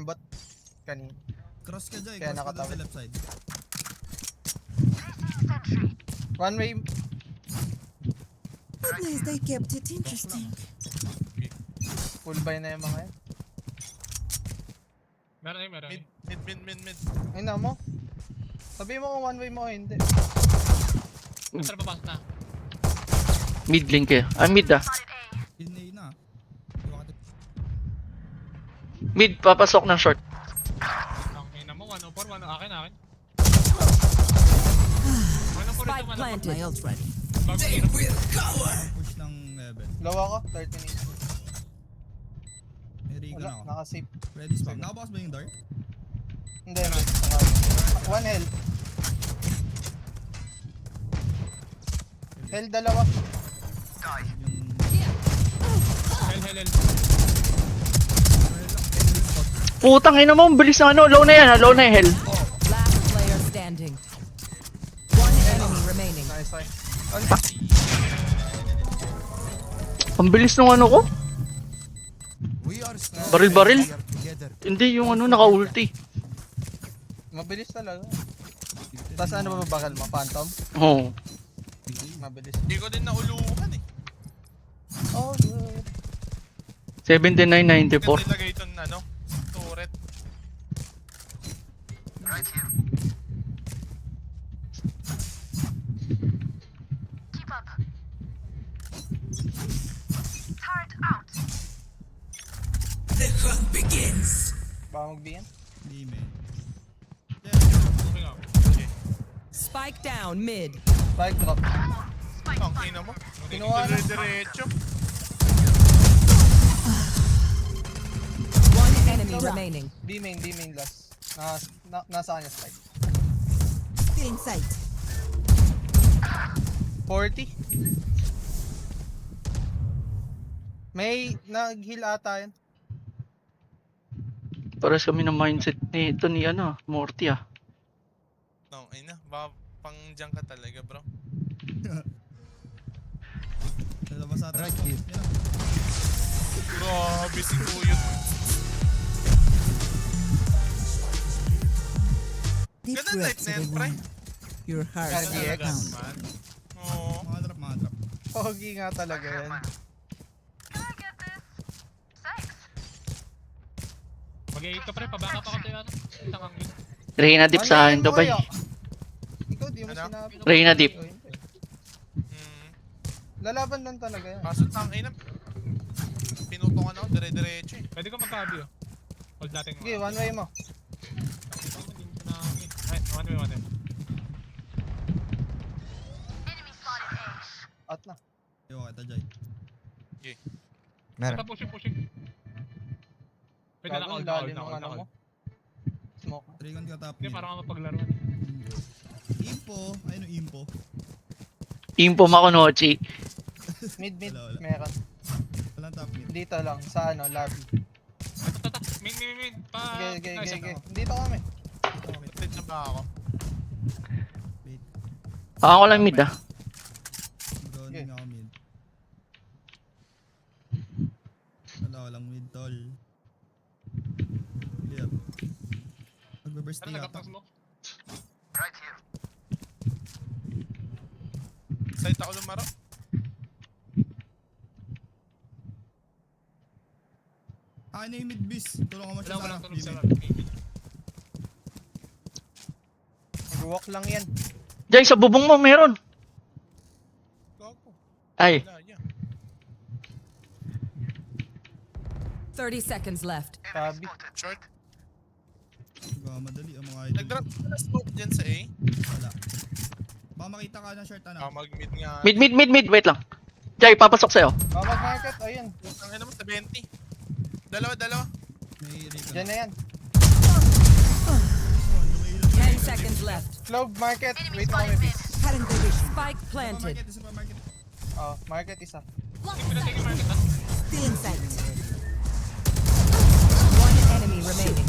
nag-aimbot kanina. Cross ka dyan, Kaya cross ka dyan sa nakatawid. left side. One way. At least I kept it interesting. Full buy na yung mga yan. Meron. Mid. Ay na mo. Sabi mo kung one way mo o hindi. Master papasok na. Mid link eh. Ah, mid ah. Inay na. Mid, papasok ng short. Ang ina mo, 104, 1 akin. 104 Spike ito, 104. planted. My ult ready. Bago hero. Push ng heaven. Low ako, 13 8. May Rico Wala, na ako. nakasave. Ready spam. Nakabukas ba yung door? Hindi, one health. Health dalawa. Yung... Hell. Putang ina mo, ang bilis ng ano. Low na yan, low na yung hell. Last player standing. One enemy remaining. Nice. Ang bilis ng ano ko. We are strong. Baril. We are together. Hindi yung ano, naka-ulti. Mabilis talaga. Tapos ano ba bakal mo? Phantom? Oo. Mabilis. Hindi ko din nauluhan eh. Oh, good. 79.94. Ganda ilagay itong ano, turret. Baka mag-BN? Hindi, man. Moving up. Spike down mid. Spike drop. Ang ina mo. Kinuha na. Diretso. One enemy remaining. B main last. Nasa kanya spike. Still in sight. 40. May nag-heal ata yan. Pares kami ng mindset ni ito ni ano, Morty ah. No, ay na. Baka pang dyan ka talaga, bro. Lalabas sa atas Right mo. here. Yan ah. Grabe si Kuyot. Deep Ganda night breaths, na yan, pre. everyone. Your heart RDX. count. Man. Oo. Mga drop. Pogi nga talaga yan. Mag-8 ka pre, pabaka pa ko tayo ano. Isang angin. Reyna dip sa akin to bay. Ikaw di mo Ano? sinabi. Reyna dip. Oh, hindi. Hmm. Lalaban lang talaga yan. Kaso tangay na. Pinutungan ako, dire-diretso eh. Pwede ko magka-abio. Hold natin. Sige, one way mo. Ito mo din na angin. Ay, one way. At na. Ewan kita dyan. Meron. Ito pushing. Pwede na Gago, call. lalim ng ano mo. Smoke. Trigon ka top Hindi, mid. parang ako mapaglaruan. Impo. Ayun yung impo. Impo Makonochi. Mid, Wala. meron. Walang top mid. Dito lang, sa ano, lobby. Tata, min. Nice, Ge. Dito kami. Update na ba ako? Wait. Ako lang mid ah. Drowning ako mid. Walang mid tol. Yeah. Magbe-burst Ano na nagap yata. ng smoke? Site ako lumaro. Ano yung mid bis? Tulungan mo siya Wala sa tulog sa mid. Nag-walk lang yan. Diyan sa bubong mo meron. Gago. Ay, Wala yan. 30 seconds left. Tabi. Short. Madali ang mga idol. Nag-drop ka na smoke dyan sa A. Wala. Baka makita ka ng short ano. Mag-mid nga. mid. Wait lang. Jay, papasok sa'yo. Mag-market, ayun. Ang ina mo, 70. Dalawa. May Rico. Diyan na yan. 10 seconds left. Globe market. Wait mo kami, please. Cutting the vision. Spike planted. Supermarket. Oh, market isa. Pinatigil market ah. Still in sight. One enemy remaining.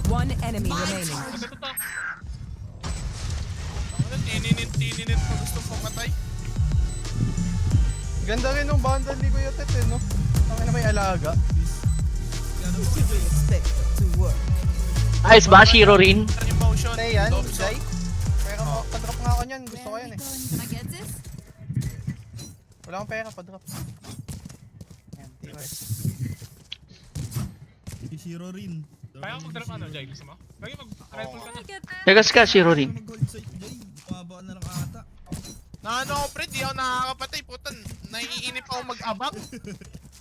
One enemy remaining. Ito. Ako na, tininit pa gusto pumatay. Ganda rin ng bundle ni Kuya Tet, eh, no? Ang ina may alaga. Ano ba? Ayos ba, Shiro rin? Yung motion. Tay yan, Lobs, Jay. Pero pa-drop nga ako niyan. Gusto ko yan eh. Can I get this? Wala akong pera, pa-drop. Yan, TOS. Si Shiro rin. Kaya ko mag-drop ano, Jay? Gusto mo? Lagi mag-rifle ka na. Get this? Tegas ka, Shiro rin. Mag-hold site, Jay. Bumaba na lang ata. Na ano ako, pre, di ako nakakapatay. Putan, naiinip ako mag-abang.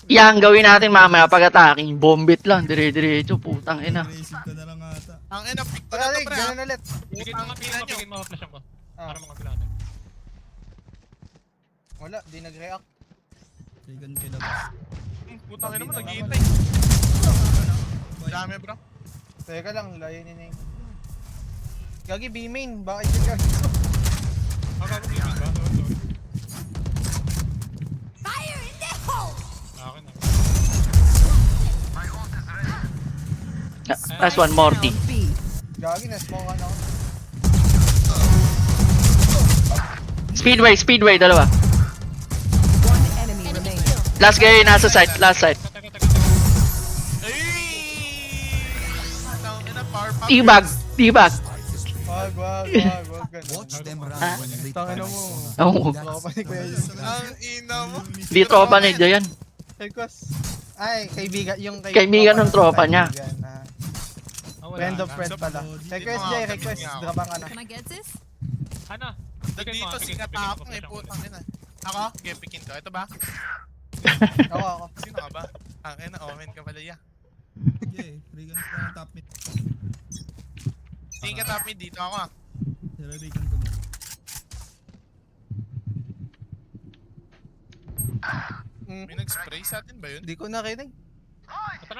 Yan, gawin natin mamaya pag-attacking. Bombit lang, dire-diretso, putang ina. Aggressive ka na lang ata. Ang ina, pick ko Tara, na to, Rick, pre, ha? ganun ulit. Bigyan mo, bigyan mo, flash ko. Ah. Para mga natin. Wala, di nag-react. Regan kay labas. Putang ina mo, nag-iintay. Dami, bro. Teka lang, layunin na yun. Gagi, B-main. Bakit yun gagi? Gago gaming ba? Sorry. Fire in the hole! Akin na. Last one, Morty. Down B. Gagi, na-smoke ka na ako. Speedway, dalawa. One enemy remaining. Last guy, nasa site, last site. Teka. Ay! Ang ina, power pop. Tibag. Wag ganun. Watch them run Ah? when they Tangin na mo. Oo. Tropa ni Kuya Yus. Ang ina mo. Di tropa ni Jayan. Request. Ay, kaibigan, yung Kaibigan ng tropa niya. Kaibigan na. Wala Friend of na. friend pala. Request, Jay, request. Drabang ka na. Can I get this? Ano? Dito, singatapang eh, putang ina. Ako, gepikin ko. Ito ba? Ako. Sino ka ba? Ang ina, omen ka pala, ya. Yeah, Regan ka na top mid. Tingin ka top mid dito ako, ah. Pero Regan ko mo. May nag-spray sa atin ba yun? Hindi ko narinig.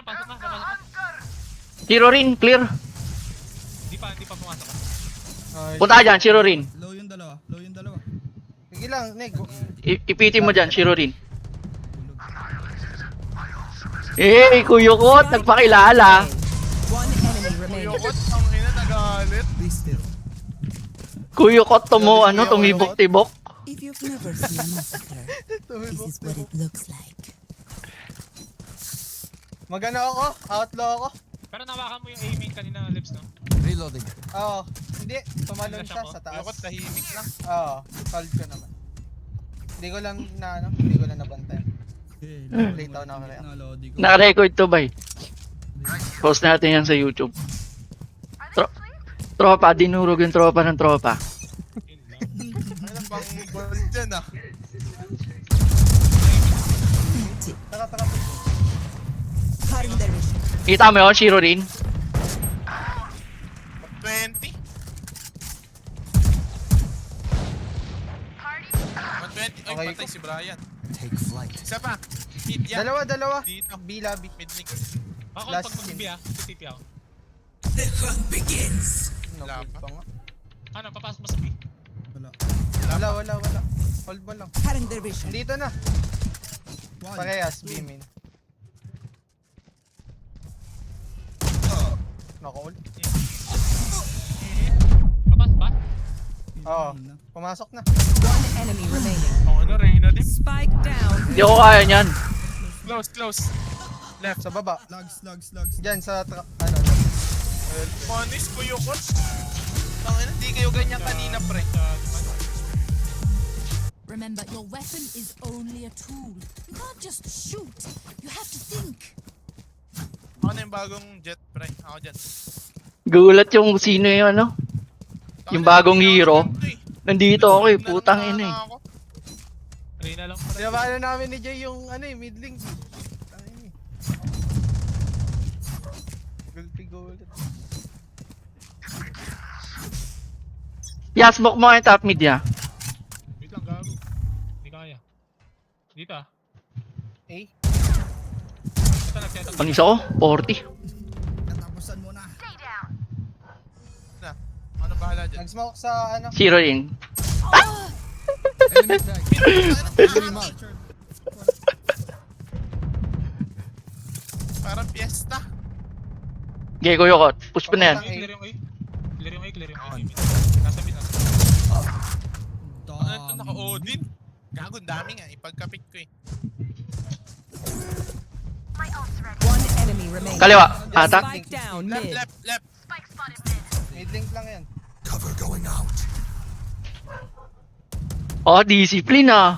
Pasok na. Shiro rin, clear. Hindi pa pumasok. Ay, Punta ka dyan, Shiro rin. Low yung dalawa. sige lang, Nick. Ipitin mo dyan, Shiro rin. Eh, Kuyukot, nagpakilala. One enemy remaining. Yokot, ang ina, nagalit. Be still. Kuyukot tumibok-tibok. If you've never seen a massacre, this is what it looks like. Magano ako? Outlaw ako? Pero nawakan mo yung aiming kanina, Lips, no? Reloading. Oo. Hindi, tumalon siya sa taas. Yokot, tahimik lang. Oo, solve ko naman. Hindi ko lang nabantayan. Okay, Late ako na kaya. Lodi ko. Naka-record to, bay. Post natin yan sa YouTube. Tropa, dinurog yung tropa ng tropa. Yun lang. Ano bang ball dyan, ah? Tara. Cutting the vision. Kita mo yun, Shiro rin. 20. 120. Ay, Okay patay ko. si Brian. Take flight. Isa pa. Mid yan. Dalawa. Dito. B lobby. Mid link. Ako, Last pag mag-B ah, TP ako. Wala No, pa. pa nga. Ano, papasok mo sa B. Wala. Wala. Hold mo lang. Cutting the vision. Dito na. One. Parehas, B-main. Naka-ult. Papasok ba? Oo. Pumasok na. One enemy remaining. Ang ano, Reyna din. Spike down. Hindi ako kaya niyan. Close. Left. Sa baba. Slugs. Diyan sa Panis ko Yokot. Ang ina, di kayo ganyan kanina, pre. Remember, your weapon is only a tool. You can't just shoot. You have to think. Ako na yung bagong jet, pre. Ako dyan. Gulat yung sino yung ano. Yung bagong hero. Nandito ako eh, putang ina eh. Reyna lang pala. Dinabalo namin ni Jay yung mid link. Gulpi. Yeah, smoke mo yung top mid ya. Wait lang, gago. Hindi kaya. Dito ah. Eh, Ito nag-set up. Panis ako, 40. Natapusan mo na. Na. Ano bahala dyan? nag-smoke sa Shiro rin. Enemy tag. Enemy mark. Parang fiesta. Okay, Kuyukot. Push pa na yan. Clear yung A. Clear yung A. Nasa mid. Ano ito, naka-Odin? Gago, dami nga. Ipagkapit ko eh. One enemy remaining. Kaliwa, ata. Spike down mid. Left. Mid link lang yan. Cover going out. Oh, discipline ah.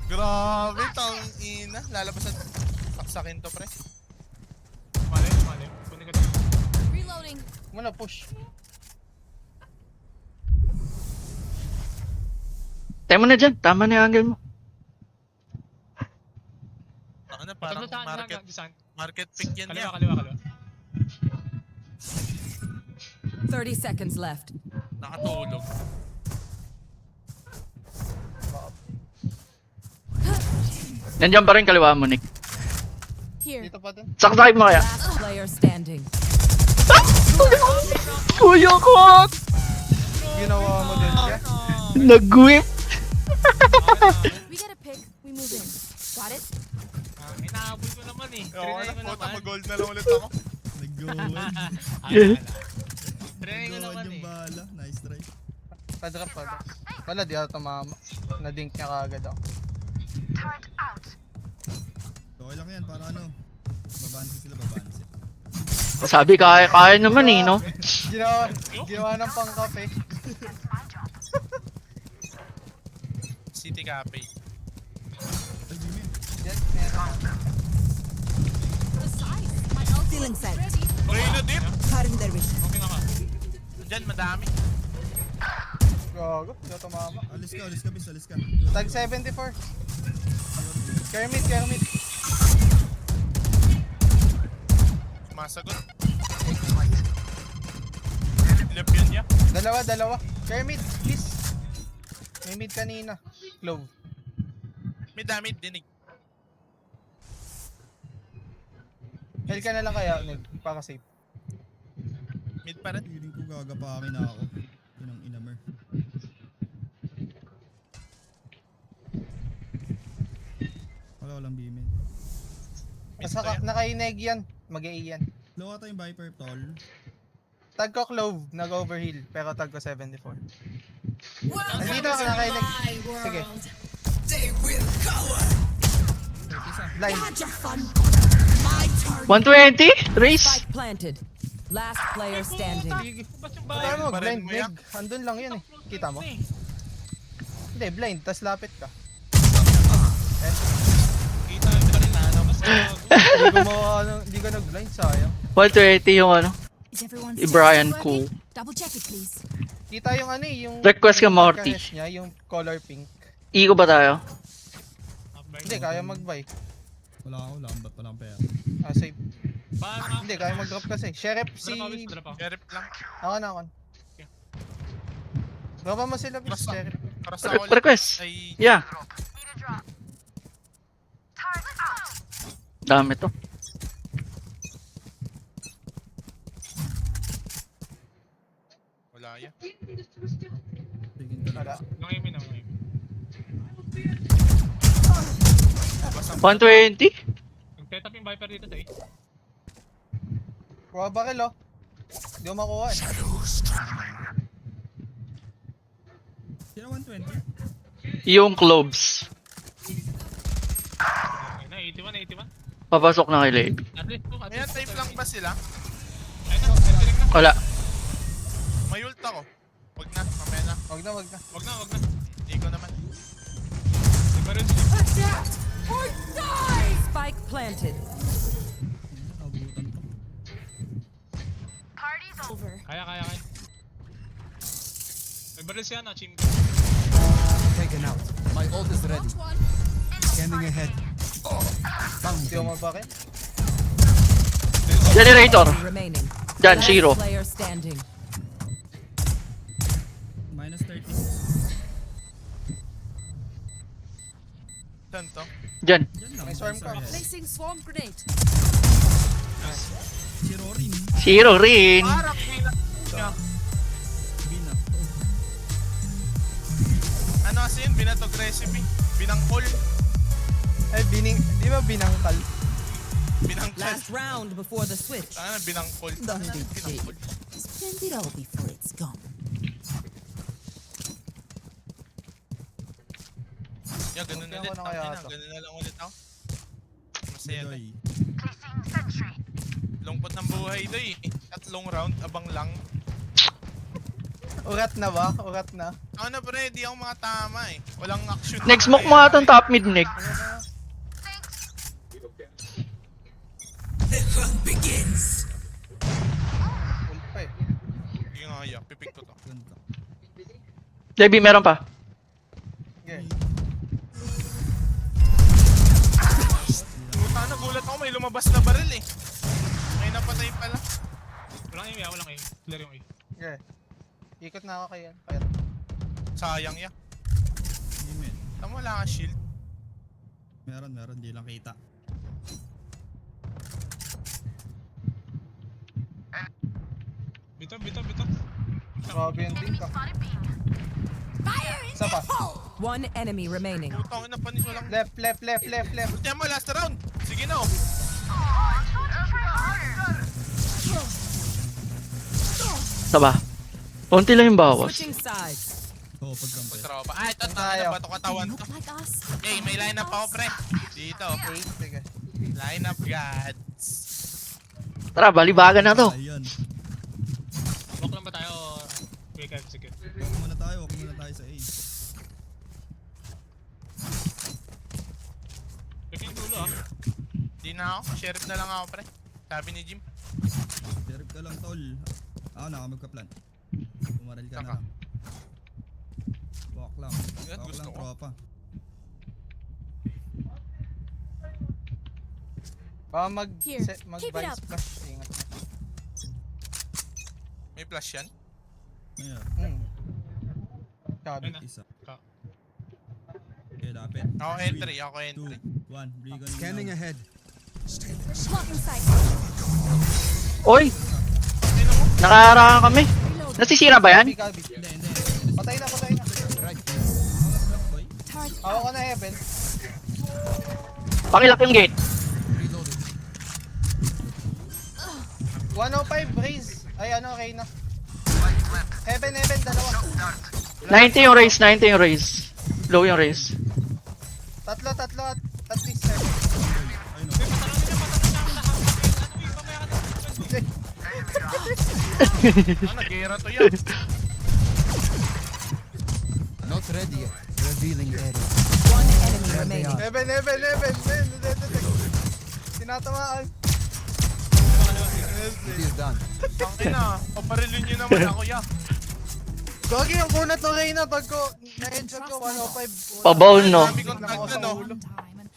Grabe, tang ina. Lalabasan. Saksakin to, pre. Mali. Kunin ka dito. Reloading. Muna push. Tama na dyan. Tama na yung angle mo. Ano, parang Tatlo saan, market, saan? market pick yan Kaliwa, yan. kaliwa. 30 seconds left. Nakatulog. Nandiyan pa rin kaliwa mo, Nick. Here. Dito pa din. Saksakin mo kaya. Last player standing. Kuya ko! Ginawa mo din siya. Nag-whip! We get a pick. We move in. Got it? Inaabot ko naman eh. Oo, Trinay ko puta, naman. mag-gold na lang ulit ako. Nag-goal. Trinay ko Nag-goal naman yung eh. bala. Nice try. Padrop. Wala, di ako tumama. Na-dink niya kaagad ako. Okay lang yan, para ano. Babansi sila, babansi. Sabi kaya naman eh, no? Ginawa ng pangkape. City Cafe. Ay, Jimmy. Yan, meron. Precise. My ult Feeling is sight. ready. Reyna dip. Cutting their vision. Okay nga ka. Diyan, madami. Gago, di ako tumama. Alis ka, bis, alis ka. Tag 74. Kermit. Masagot. Lep yun niya. Dalawa. Kermit, please. May mid kanina. Clove. May damit dinig. Hell ka na lang kaya, Ned. Para safe. Mid pa rin. Feeling ko gagapakin na ako. Yun ang inamer. Walang bimin. Basta naka-ineg yan. Mag-A yan. Low ata yung Viper, tol. Tag ko Clove, nag-overheal. Pero tag ko 74. Nandito ako naka-ineg. Sige. Blind. 120? Race? Spike planted. Last player standing. Ba't yung Paano bahay? mo? Baril Blind, mo yan. neg. Andun lang yun eh. Kita mo? Hindi, blind. Tas lapit ka. Kita yung rin na. Tapos Hindi ko nag-blind, sayang. 120 yung ano. Is everyone Si Brian working? Cool. Double check it, please. Kita yung ano eh, yung... Request ka, yung Morty. pagka-hash niya, yung color pink. Iko ba tayo? Hindi, kaya mag-buy. Wala ako, lambat pa lang pera. Ah, save. paano nga? Hindi, kaya mag-drop kasi. Sheriff si... Drop ako. Sheriff lang. Ako. Dropa mo sila, bis. Basta. Sheriff. Karas ako ulit. Request. Ay, Yeah. Dami to. wala yan. Tingin ka Wala. lang. Nangimin na, nangimin. 120? Nag-tetap yung Viper dito, Tay. Kuha baril, oh. Hindi ko makuha eh. Sino 120? Yung Cloves. Okay na, 81. Papasok na kay Levi. At least, at May least. type lang ba sila? Ayun na, tiring na. Wala. May ult ako. Wag na, mamaya na. Wag na. Wag na. Hindi ko naman. Iba rin. Spike planted. Abutan to. Over. Kaya. Nagbaril siya na, Chim. Taken out. My ult is ready. Got one. Scanning ahead. Hindi ko mabakit. Generator. Remaining. Dyan, Last zero. player standing. Minus 30. Saan to? Dyan. Diyan lang. May swarm ka. Placing swarm grenade. Si Rorin. Zero rin. Parang kina... niya. Bina. Ano kasi yun? Binatog recipe. Binangkol. Di ba binangkal? Binangkol. Last round before the switch. Ano, binangkol. Don't be Binangkol. Spend it all before it's gone. Yeah, ganun Okay, ulit. ako na kaya Tangina, to. ganun na lang ulit ako. Masaya to. Joy. Lungkot ng buhay doy. Tatlong round, abang lang. Urat na ba? Urat na. Ako na pre, di ako makatama eh. Walang action. Next smoke mo atong top mid, Nick. Ult pa eh. Sige nga, yeah. Pipik ko to. Ganda. JB, meron pa. Okay. Puta na, gulat ako. May lumabas na baril eh. May napatay pala. Walang aim, walang aim. Clear yung aim. Okay. Ikot na ako kaya. Kaya. Sayang ya. Amen. Tama wala ka shield. Meron, di lang kita. Bito, bito, bito. Grabe yung dink ah. Isa pa. One enemy remaining. Putang ina, panis walang... Left. Ultiyan mo, last round. Sige na oh. Saba. Konti lang yung bawas. Switching sides. Oo, pagkampi. Tropa. Ah, ito, Tayo. bato katawan to. Look like us. Okay, may line up ako pre. Dito. Okay, sige. Line up gods. Tara, balibagan na to. Ayun. Walk lang ba tayo? Wait, sige. Walk muna tayo sa A. Check yung dulo ah. Di na ako. Sheriff na lang ako pre. Sabi ni Jim. Sheriff ka lang, tol. Ako na, ako magka-plan. Pumaril ka na Saka. lang. Walk lang. Yan, Walk gusto lang, ko. tropa. Baka Here, keep it mag-bind up. splash. Ingat. May flash yan. Ayan, Sabi. Ayun na. isa. Ka- Okay, lapit. Ako entry, ako entry. 2, 1, Brigon. Scanning ahead. Blocking sight. Oy! Nakaharangan kami. Nasisira ba yan? Gabi. Hindi, hindi. Patay na. Right. Boy. Turret Hawak ko na heaven. Pakilak yung gate. Reloading. 105 raise. Ay ano, Reyna. Heaven, dalawa. 90 yung raise, 90 yung raise. Low yung raise. Tatlo at least 7. Ayun o. Ah, nag-era to yan. Not ready yet. Revealing area. One enemy remaining. Heaven. Tinatamaan. It is done. Tangin na. Paparilin nyo naman ako ya. Gagi yung kunat ng Reyna pag ko na-headshot ko 105. Pabaw, no? Sabi kong tag na no. one time and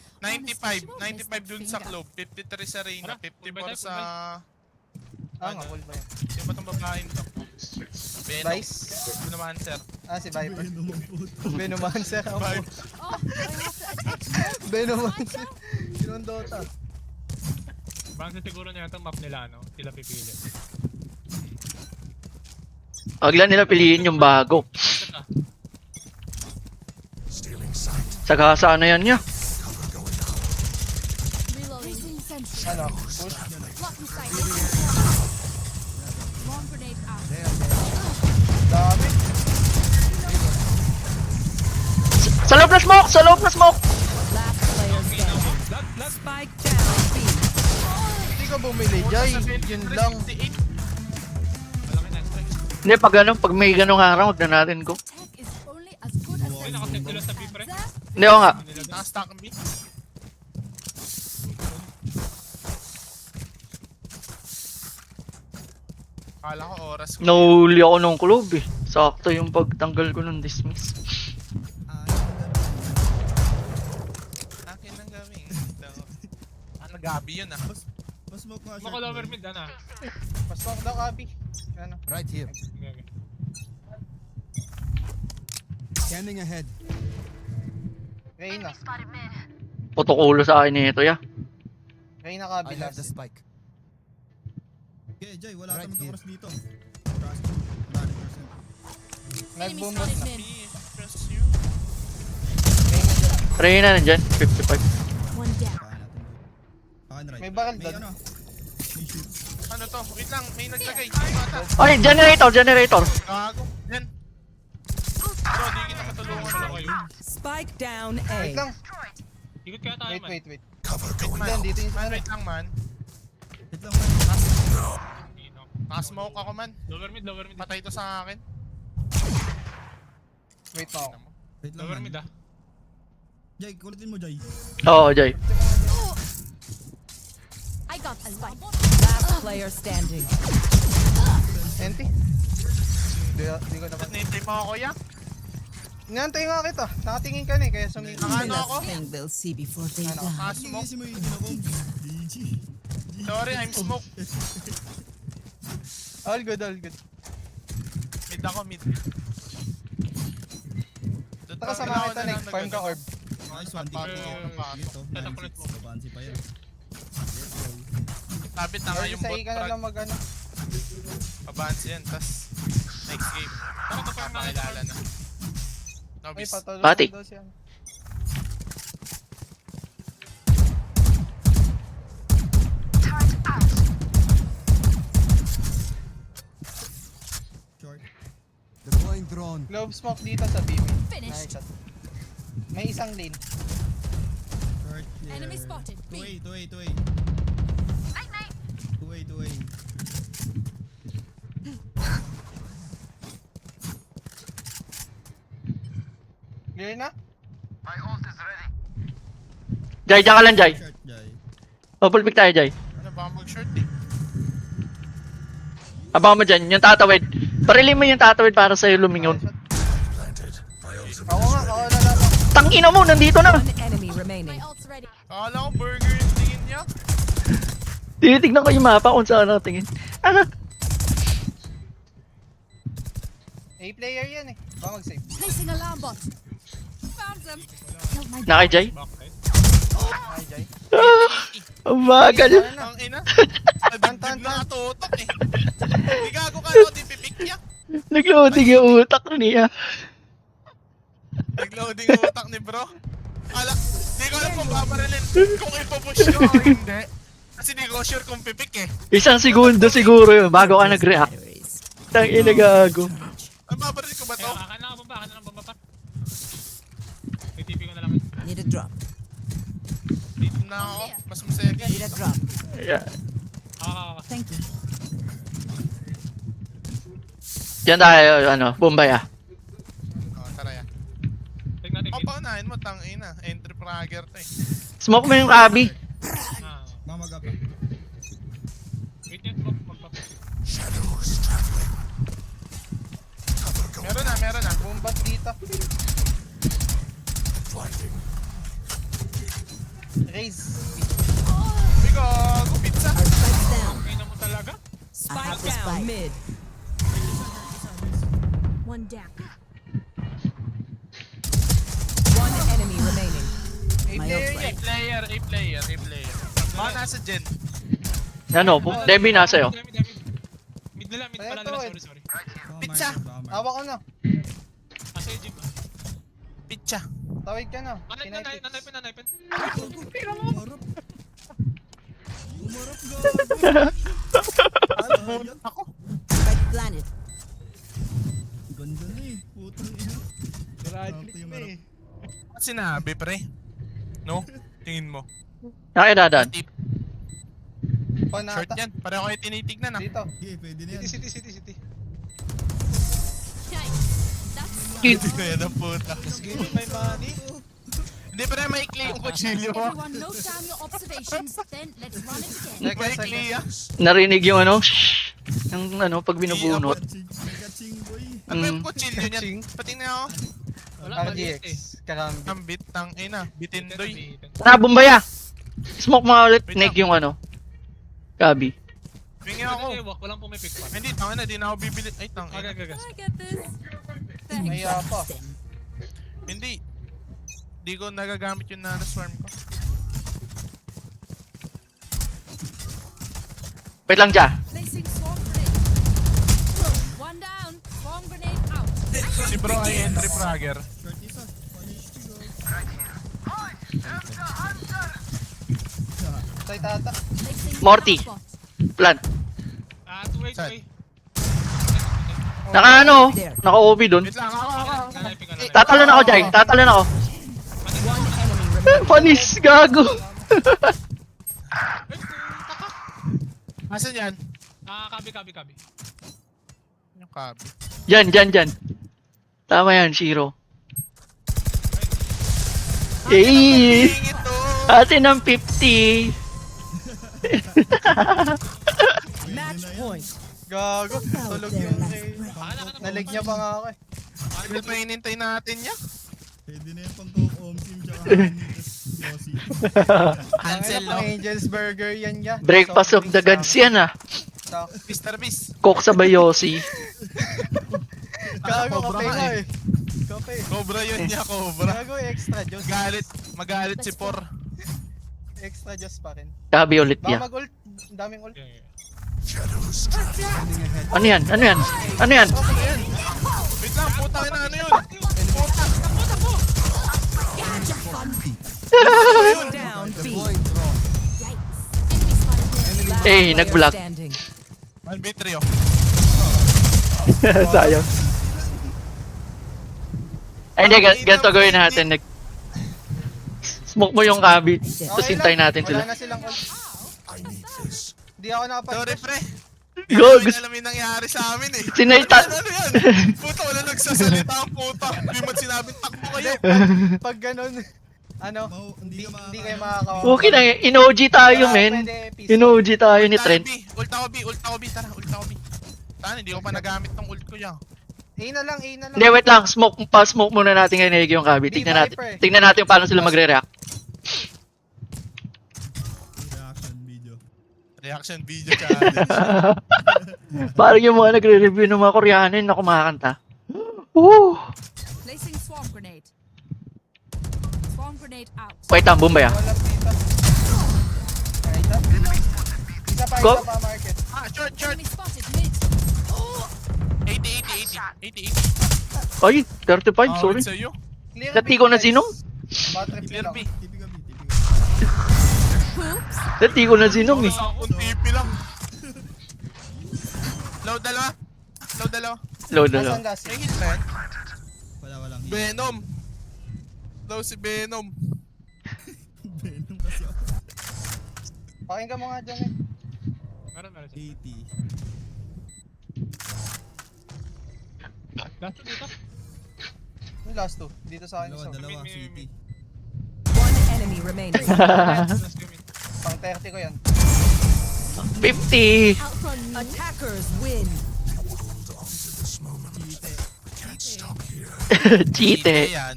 95 dun sa club. 53 sa Reyna. 54 sa... Ah, nga, wall ba yan? Sino ba itong babaeng to? Venom. Vice? Ano naman sir? Ah, si Viper. Ayun naman po. Venomancer. Vibe. oh, I have to attack. Venomancer. Sinong Dota? Bangsa siguro niya itong map nila, no? Sila pipili. Wag lang nila piliin yung bago. Saka sa ano yan niya? Reloading sentry. Ano? Push? Blocking sight. Long grenade out. Dami. Sa loob na smoke! Sa loob na smoke! Last player standing. Spike down. B. Hindi ko bumili, Jay. Yun lang. 58. Malaki na strike. Hindi, pag may ganong araw, wag na natin go. Tech is only as good as Uy, nakasave sila sa B, pre. Hindi ako nga. Naka-stack B. Kala ko oras ko. Nahuli ako ng club eh. Sakto yung pagtanggal ko ng dismiss. Akin ang gawin. Ano gabi yun ah. Pasmoke nga, Mako lower mid, ano? Pasok daw, Abi. Ano? Right here. Okay, okay. Scanning ahead. Reyna. Putukulo sa akin nito ya. Reyna ka, I have the bilas. spike. Okay, Jay, wala Right ka here. magka-cross dito. Cross 100%. enemy Nag-boombox spotted na. mid. Trust you. Reyna dyan. Reyna nandyan, 55. One down. Baka natin. Akin right. May bakal May doon. ano? May shoot. Ano to? Wait lang, may naglagay. Mata. Ay, generator! Gago. Yan. Bro, di kita matulungan Wala ako kayo. yun. Spike down Wait A. lang. Ikot kaya tayo, man. Wait. Wait Dyan, dito yung man, wait lang man. Ito lang man. Nakasmoke ako man. Lower mid, lower mid. Patay to sa akin. Wait mo ako. Wait lang Lower man. mid ah. Jay, kulitin mo Jay. Oo, Jay. I got the spike. Last player standing. Enti. Di ko naman. Nintay mo ako kuya. Inantay nga kita. Nakatingin ka na kaya sumingin. The Ano ako? last thing they'll see before they Ano? die. Nakasmoke. Tingin mo yung ako. GG. Sorry, I'm smoke. All good, all good. Mid ako, mid. Taka sama kita, Nick. Farm ka orb. Nice one. Di ko ito. Set up ulit mo. Fancy pa yan. Sabit na nga Or yung sa bot ka na frag. lang mag ano. Advance yan, tas next game. Papakilala na. Ay, Nobis. patalo Pati. daw siya. Short. Deploying drone. Globe smoke dito sa BB. Finished. Nice shot. May isang lane. Short. Yeah. Enemy spotted. B. 2A, 2A, 2A. 2A, 2A. Clear na? Jay, dyan ka lang, Jay. Short, Jay. Full pick tayo, Jay. Ano ba mag-short eh? Abangan mo dyan, yung tatawid. Parilin mo yung tatawid para sa'yo lumingon. Ako nga, ako na lang. Tangina mo, nandito na. One enemy My remaining. ult's ready. Akala ko burger yung tingin niya. Tinitignan ko yung mapa kung saan nakatingin. Ah, A-player yan eh. Baka mag-save. Placing alarm bot. Found them. Kill my nakay, Jay? Backside. Ay, Jay. Ah, ang bagal. Ang ina. Nagdibdib na katutok eh. Di gago ka no, di pipik niya. Nag-loading yung utak niya. Nag-loading yung utak ni bro. Di ko alam kung babarilin kung ipapush ko o hindi. Kasi di ko sure kung pipik eh. Isang segundo siguro yun bago ka nag-react. Batteries. Tangina gago. Ang babaril ko ba to? Ayun, akan na bomba, akan na lang bomba pa. May TP ko na lang yun. Need a drop. Dito na ako. Mas masaya. Need a drop. Yeah. Thank you. Diyan tayo, ano, Bombay ah. Oh, tara yan. Take natin mid. Papaunahin mo, tangina. Entry fragger to eh. Smoke mo yung Kabi. Ah, Mamaga pa. wait yan, smoke, magpap. Meron na. Bombat dito. Raise. Bigo, pizza. Our spike's down. Okay na mo talaga? I Spike have the down spike. mid. One down. One enemy remaining. My A-player ult's yan. A player. Mga nasa gen. Ano, Debbie nasa iyo. Mid na lang, mid Kaya pala to, nila, eh. sorry. Pizza. Hawa ko na. Asa yung gym? Pizza. Tawid ka na. Nanaypen. Umarap. Umarap gago. Ako. Spike planet. Ganda na eh. Putang ina. Right yung click eh. Ano sinabi pre? No? Tingin mo. Nakidadaan. Tip. Panata. Short yan. Pareho kayo tinitignan ah. Dito. Okay, pwede na yan. City. Hindi ko yan ang puta. Give me my money. Hindi pa rin maikli yung kutsilyo mo. Everyone note down your observations, then let's run it again. Maikli ah. Narinig yung ano, shh. Yung ano, pag binubunot. May kaching boy. Ano yung kutsilyo niyan? Patingin ako. Wala, RGX. Karambi. Ang bit tang ina. Bitindoy. Tara, Bombay ah. Smoke mo ulit, Nick yung ano. Kabi. Pingi ako. Walang pumipik pa. Hindi, tanga na. Di na ako bibili. Ay, tanga. Okay. I get this. Naya pa. Hindi. Di ko nagagamit yung nano-swarm ko. Wait lang dyan. Placing swarm grenade. One down. Swarm grenade out. Si bro ay entry fragger. Short isa. Punish to go. Tay tata. Placing Morty. alarm bot. Plant. Ah, 2-way. Naka ano, naka-OP dun. Wait lang, ako. Nanaypen ka na. Tatalon ako, Jay. Tatalon ako. One enemy remaining. Panis, gago. Asan yan? Kabi. Yung kabi. Dyan. Tama yan, Shiro. Eh, Tingin to! atin ang 50. Match point. Gago, tulog yung kay... Nalig niya pa nga ako eh. Ano pa hinintay natin niya? Pwede na yung pang-om team tsaka Hanitas Yossi. Hansel, no? Pang Angel's Burger yan ya. Breakfast of the gods yan ah. Mr. Beast. Cook sa Bayosi. Gago, Cobra kape nga nga eh. eh. Kape. Cobra yun niya, Cobra. Gago, extra juice. Magalit si Por. Extra juice pa rin. Tabi ulit Baka niya. mag-ult. Ang daming ult. Ano yan? Wait lang, putang ina, ano yun? Down B. Deploying drone. Enemy spotted. Eh, nag-block. Standing. 1v3 oh. Sayang. Ay, hindi. Ganito gawin natin. Smoke mo yung kabi. Tapos hintayin natin sila. Wala na silang ult. Hindi ako nakapag- Sorry, pre. Go, Hindi gusto- alam yung nangyari sa amin eh. Sinayta- Ano yan? Puta, wala nagsasalita ang puta. Hindi mo sinabing takbo kayo. Pag ganun, ano, Hindi hindi ka kayo makakawa. makakawa. Okay na, in-OG tayo, Kaya men. pwede peace. In-OG tayo ni Trent. Ult ako B. Tara, ult ako B. Tara, hindi ko pa nagamit tong ult ko yan. A na lang. Hindi, wait lang. Smoke muna natin kay Negi yung kabi. Tingnan natin paano sila magre-react. Reaction video challenge. Parang yung mga nagre-review ng mga Koreanin na kumakanta. Woo! Placing swarm grenade. Swarm grenade out. Wait lang, Bombay ah. Walang dito. Isa Go. pa, market. Short. Enemy spotted mid. 80. Ay, 35, sorry. Sa'yo. Clear Dati B, ko na guys. sinong? Bot trip Clear lang. B. Oops. Dati ko na sinom eh. Sakong TP lang. Load dalawa. Load na Nasaan lang. last? May hit man. Walang hit. Venom. Daw si Venom. Venom kasi ako. Pakinggan mo nga dyan eh. Meron. 80. Last dito. Yung last two. Dito sa akin. Dalawa, So, city. One enemy remaining. Last game. pang 30 ko yan. 50! Outrun me. Attackers win. Cheate. Yan.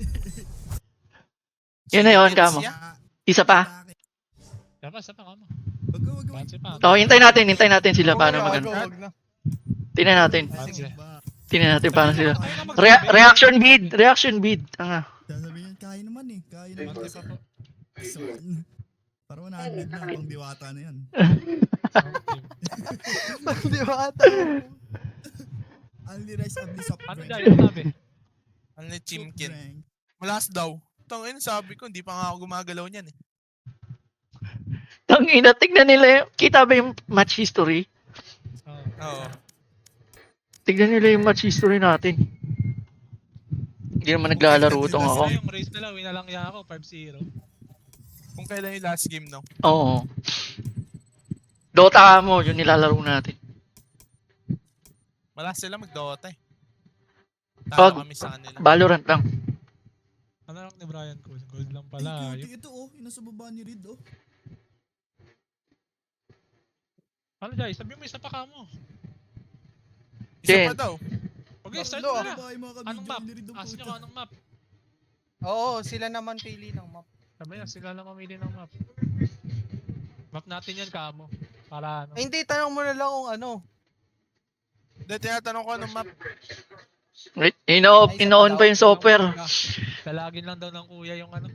Yun na yun, kamo. Isa pa. Sa pa kamo. Wag. Bansi pa. Oh, hintayin natin sila paano Wag magano. na. Tingnan natin Bansi. paano sila. Reaction bead. Tanga. Sasabihin yan, kaya naman eh. Kaya naman. Bansi pa po. So, parang 100 na, pang diwata na yan. Di ba ata? Only rice, only soft Ano drink. dyan yung tabi? Ano ni Soft Chimkin? drink. Malas daw. Tangin, sabi ko, hindi pa nga ako gumagalaw niyan eh. Tangina, tignan nila yung, kita ba yung match history? Oo. Tignan nila yung match history natin. Hindi naman naglalaro tong ako. Yung race nila, win na lang niya ako, 5-0. Kung kailan yung last game, no? Oo. Dota mo, yun nilalaro natin. Malas sila mag-Dota eh. Pag- Talo kami sa kanila. Valorant lang. Ano lang ni Brian Cruz? Gold lang pala. Ay, ito oh, yung nasa baba ni Reed oh. Ano dyan? Sabi mo isa pa kamo. Isa Jen. pa daw. Okay, start Tatlo, mo ah. na. Bye mga Anong kabidyo map? ni Reed oh, Ask nyo puta. kung anong map. Oo, sila naman pili ng map. Sabi na, sila lang mamili ng map. Map natin yan kamo. Para ano. Eh, hindi, tanong mo na lang kung ano. Hindi, tinatanong ko anong map. Wait, ino-on pa yung software. Talagin lang daw ng kuya yung ano.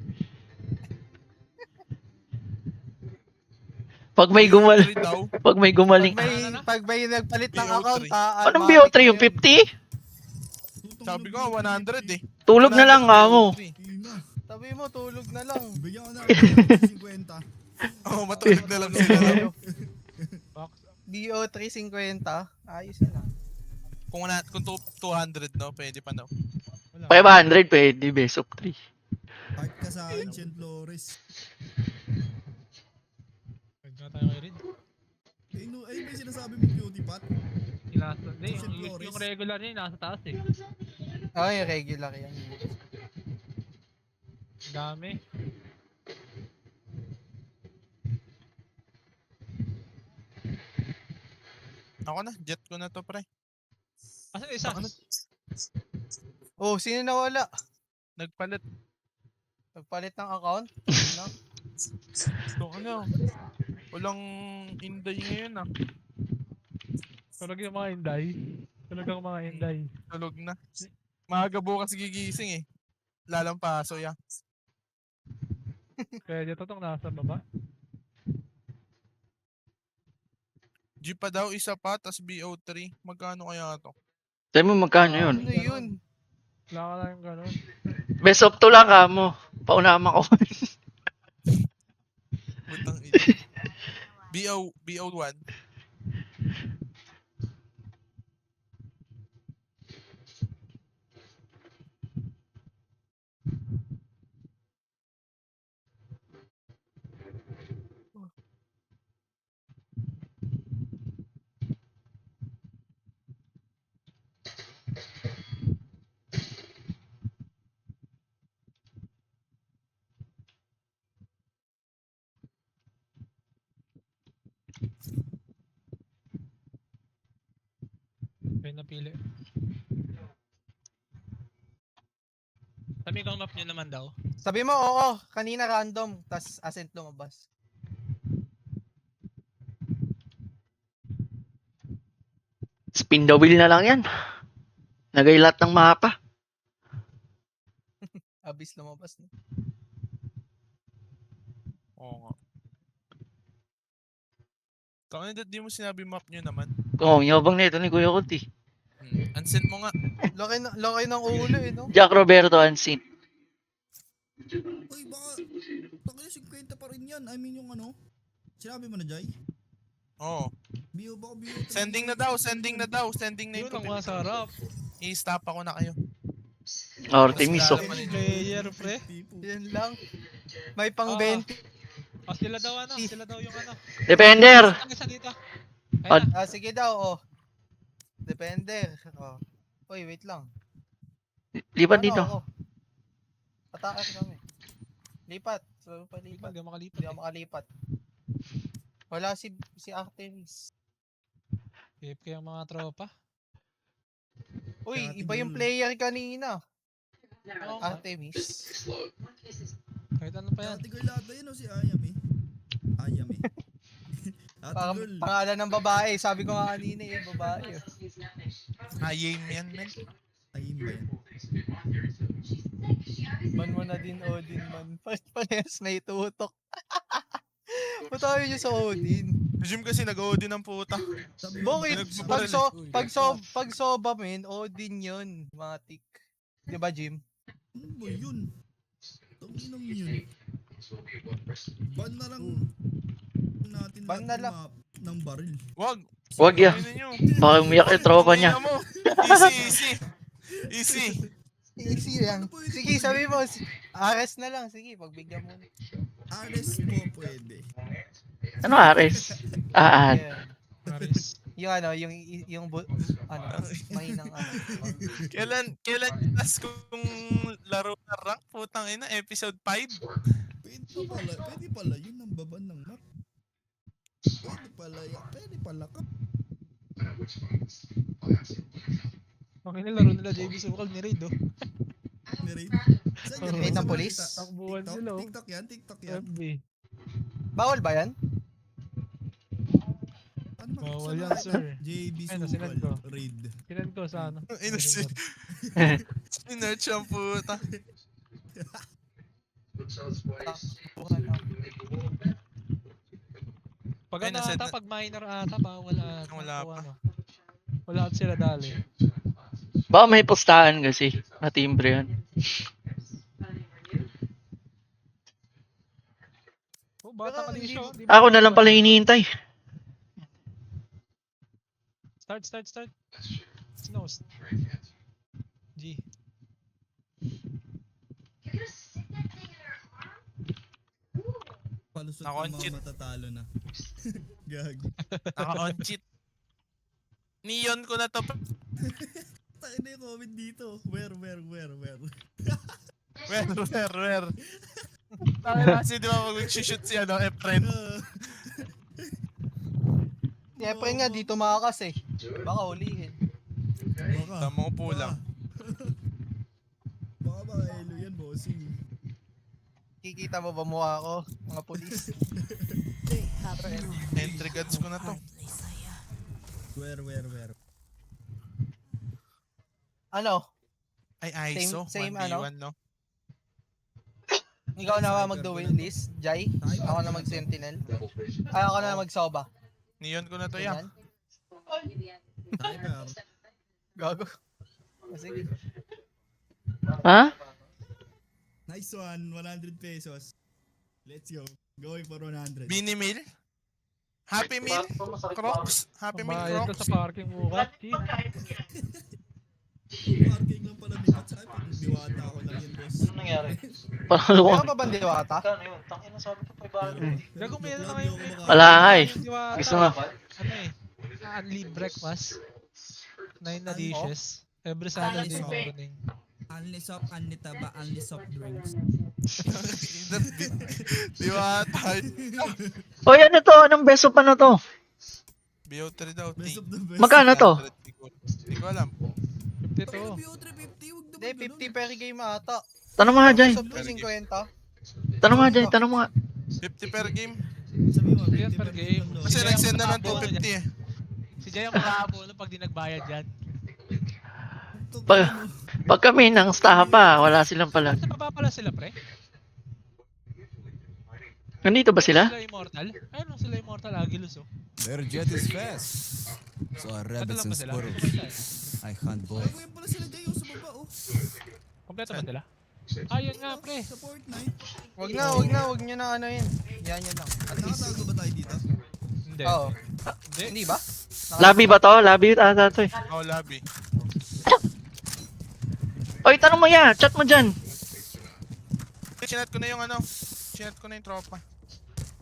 Pag may Three daw. gumaling. Pag may nagpalit ng BO3. account, Anong BO3 yung 50? Tutong Sabi ko, tulog na. 100 eh. Tulog na lang mo. Ayun na. Sabi mo, tulog na lang. Bigyan ko na 50. Oo, matulog na lang sila. Box. BO 350. Ayos yun ah. Kung 200 no, pwede pa no. Wala. 500 pwede, best of 3. Park ka sa akin, Chen Flores. Pwede na tayo kay Rin. Ay, may sinasabi mo cutie pat? Hindi, Si Flores. yung regular niya nasa taas eh. Ay, regular yan. Ang dami. Ako na, jet ko na to, pre. Asan yung isa? Ako na. Oh, sino nawala? Nagpalit. Nagpalit ng account? No? Ito ka na. Walang inday ngayon ah. Tulog yung mga inday. Tulog ang mga inday. Tulog na. Maaga bukas gigising eh. Lalampaso ya. Kaya dito tong nasa baba. G pa daw, isa pa, tas BO3. Magkano kaya to? Sabi mo magkano yun? Ano yun? Wala ka lang yung ganun. Best of 2 lang ka mo. Paunahan ako. Butang ina. BO1. Kaya napili. Sabi kang map nyo naman daw. Sabi mo, oo. Kanina random. Tas ascent lumabas. Spin the wheel na lang yan. Nagay lahat ng mapa. Abyss lumabas. No? Oo nga. Tangan di mo sinabi map nyo naman. Oo, yabang na ito ni Kuya Kuti. Unsend mo nga. Laki ng ulo eh, no? Jack Roberto Ansin. Uy, baka, takil 50 pa rin yan. I mean yung ano, sinabi mo na, Jai? Oo. Bio, baka bio. Sending na daw, sending na daw. Sending na Yun yung ang masarap. I-stop ako na kayo. Artemis, oh. Player, pre. Yan lang. May pang Oo. 20. Sila daw ano, sila daw yung ano. Defender! Ang isa dito. Ad- Ayun na. Ah, sige daw, oh. Depende. Oh. Uy, wait lang. Lipat Ano dito. ako? Pataas kami. Lipat. So, palipat. Hindi ako makalipat Hindi ako eh. makalipat. Wala si Artemis. AFK yung mga tropa. Uy, Dati iba yung dun. player kanina. Oo nga. Artemis. Kahit ano pa yan. Ate girl ata yun o si Ayam eh. Ayam eh. Ate Parang girl. pangalan ng babae. Sabi ko nga kanina eh, babae. Ayim yan, men. Ayam ba yan? Man mo na din, Odin, man. Parehas na itutok. Patayo nyo sa Odin. Jim kasi nag-OD ng puta. Sabi mo, Bakit? Nagbabaril Pag soba, men, Odin yun. Matik. Di ba, Jim? ano ba yun? Tanginang yun. Ban na lang natin Ban lahat na ng lang. map ng baril. Wag. Wag ya. Tingnan nyo. Baka umiyak yung tropa niya. Tingnan mo. Easy, easy. Easy. Easy lang. Sige, sabi mo, Ares na lang. Sige, pagbigyan mo. Ares po pwede. Ano Ares? Ah, Yeah. Paris. Yung ano, ano, mahinang ano. Kailan tas kung laro na rank, putang ina, episode 5? Pwede pala yun ang baban ng map. Pwede pala ka. Ang laro nila JB Sukal ni Raid oh. Ni-raid. Saan yan? Raid ng Saan police? nakita? Takbuhan TikTok? sila oh. TikTok yan? TikTok yan? FB. Bawal ba yan? Ano ba? Bawal Saan yan, nakita? sir. JB Ayun, Sukal. sinend ko. Raid. Kinan ko sa ano. Inerch ang puta. Pag Ayun, ano nasend ata, na. pag minor ata, bawal ata. Wala O pa. ano. Wala at sila dali. baka may pustahan kasi. Na timbre yan. Oh, bata ka Pero din siya. hindi- Ako na lang pala hinihintay. Start. Snows. G. Palusot ng Nakonchit. mga matatalo na. Gag. Naka-on cheat. Neon ko na to. Tayo na yung comment dito. Where? Where? Kasi di ba mag-shoot si Efren? Siyempre nga, dito makakas eh. Baka hulihin. Baka. Tama ko po lang. Baka ba elo yan, bossing. Kikita mo ba mukha ko, mga polis? They have no Entry guards ko na to. hardly saya. Where? Ano? Ay, ISO. Same 1v1, no? Ikaw na mag-duel list, Jai? Ako na mag-sentinel? Ay, ako na mag-soba. Neon ko na to, ya. Ganyan? Timer. Gago. Sige. Ha? Nice one. 100 pesos. Let's go. Going for 100. Bini Meal? Happy Meal? Crocs? Happy Meal Bayad ka Crocs? sa parking bukas. Parking lang pala ni Pat. Ay, pag-diwata ako lang yun, boss. Parang Meron luwag. pa ba diwata? Gago meron na ngayon. Wala nga eh. Diwata. Gusto nga. Ano eh? Unli breakfast. 9 na dishes. Every Saturday morning. Unli soft, unli taba, unli soft drinks. Di ba? Oy, ano to? Anong beso pa na to? BO3 daw. Best of the best. Magkano to? Hindi ko alam. 52. BO 350, wag naman Hindi, ganun. 50 per game ata. Tanong mo nga, Jay. Sob 50. Tanong mo nga, Jay. Tanong mo nga. 50 per game. Sabi mo, Yan 50 per game. lang, no? Kasi Jay, nagsend na ng ang makakabono 250 eh. Si Jay ang makakabono pag di nagbayad yan. Pag kami ng staff pa, wala silang pala. Sa baba pala sila, pre? Nandito ba sila? Sila immortal? Ayun sila immortal, Agilus oh. Their jet is fast. So are Ito rabbits lang and ba sila? squirrels. I hunt both. Ay, ngayon pala sila Jay, sa baba, oh. Kompleto ba sila? Ayun nga, pre. Sa Fortnite. Wag nyo na ano yun. Yan lang. At least. Nakatago ba tayo dito? Hindi. Oo. Hindi. Hindi ba? Lobby ba to? Lobby ata to eh. Oh, lobby. Oy, tanong mo yan. Chat mo dyan. Chinat ko na yung ano. Chinat ko na yung tropa.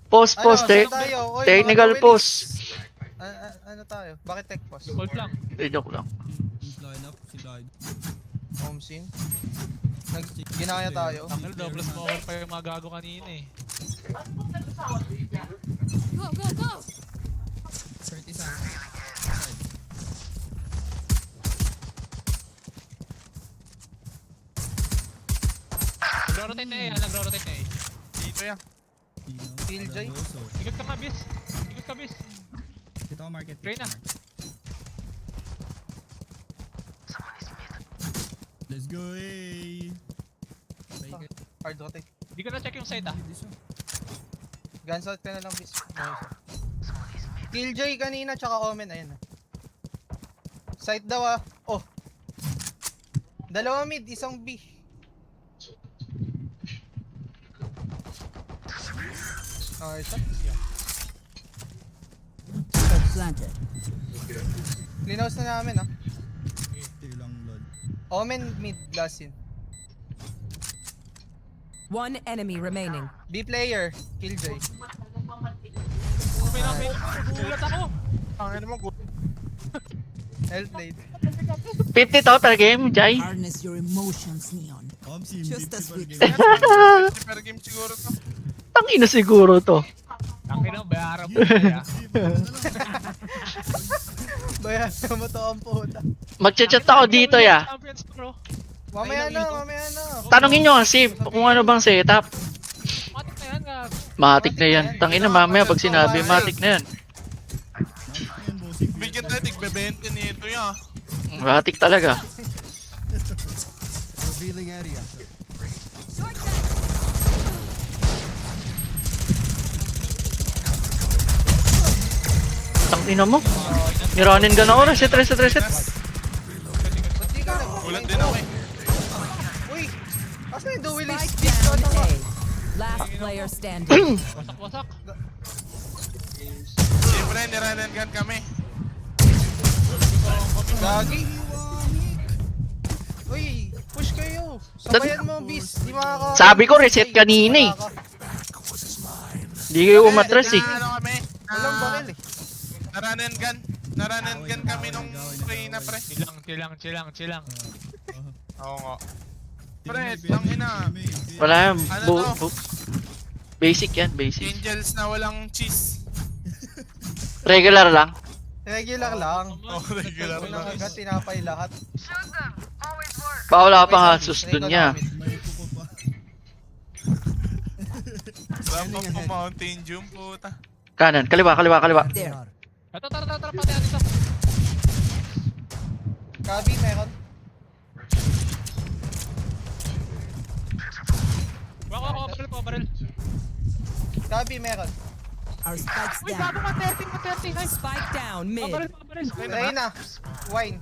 Post. Saan tayo? Oy, Technical mga post. Ano tayo? Bakit tech post? Hold lang. Joke lang. Line up, si Lloyd. Home scene? Ginaya tayo. Ang double smoker pa yung mga gago kanina eh. Go, go, go! 30 sa Nagro-rotate na eh. Nagro-rotate na eh. Dito yan. Kill Jay. Ikot ka bis. Ikot ka bis. Dito ako market. Train na. Let's go, eh. Hard rotate. Hindi ko na check yung site ah. Gunshot ka na lang, bis. Killjoy kanina, tsaka Omen, ayun. Site daw ah. Oh. Dalawa mid, isang B. Okay, shot. Planted. Cleanhouse na namin ah. Hindi lang, lol. Omen mid, last in. One enemy remaining. B player, Killjoy. May nagulat ako. Ang mo, Health blade. 50 to per game, Jay. Harness your emotions, Neon. Omsim, Just 50 as per we game. 50 per game siguro to. Tangina siguro to. Tangin na, bayaran mo kaya. Bayan mo to ang puta. Magchat-chat ako dito ya. Champions Pro. Mamaya na. Tanungin nyo kasi kung ano bang setup. Matik na yan nga. Matik na yan. Tangina mamaya pag sinabi, matik na yan. Yan, bossing. Bigyan tayo, tig-20 nito yan. Matik talaga. Revealing area. Tangina mo. Niranin ka na oras. Reset. Ba't di ka Ulat din ako eh. Uy! Asa yung duelist? Spike down A. Last player standing. Wasak-wasak. Siyempre, niranan kami. Gagi! Uy! Push kayo! Sabayan mo, bis! Di makaka... Sabi ko, reset kanina eh. Hindi kayo umatras eh. Ano kami? Walang run and gun. Na-run and gun kami nung Reyna, pre. Chilang. Oo nga. Pre, tangina. Wala yan. Ano to? Basic yan, basic. Angels na walang cheese. Regular lang. Regular lang. Oh, regular Unang lang. agad, tinapay lahat. Baka wala pa nga sus dun niya. May pupo pa. Ramp up po Mountain Dew, puta. Kanan, kaliwa. There. Tara, pati dito. Kabi, meron. Wako, baril. Kabi, meron. Our spikes Uy, down. bago ka 30, nice. Spike down mid. Baril. Reyna. Wine.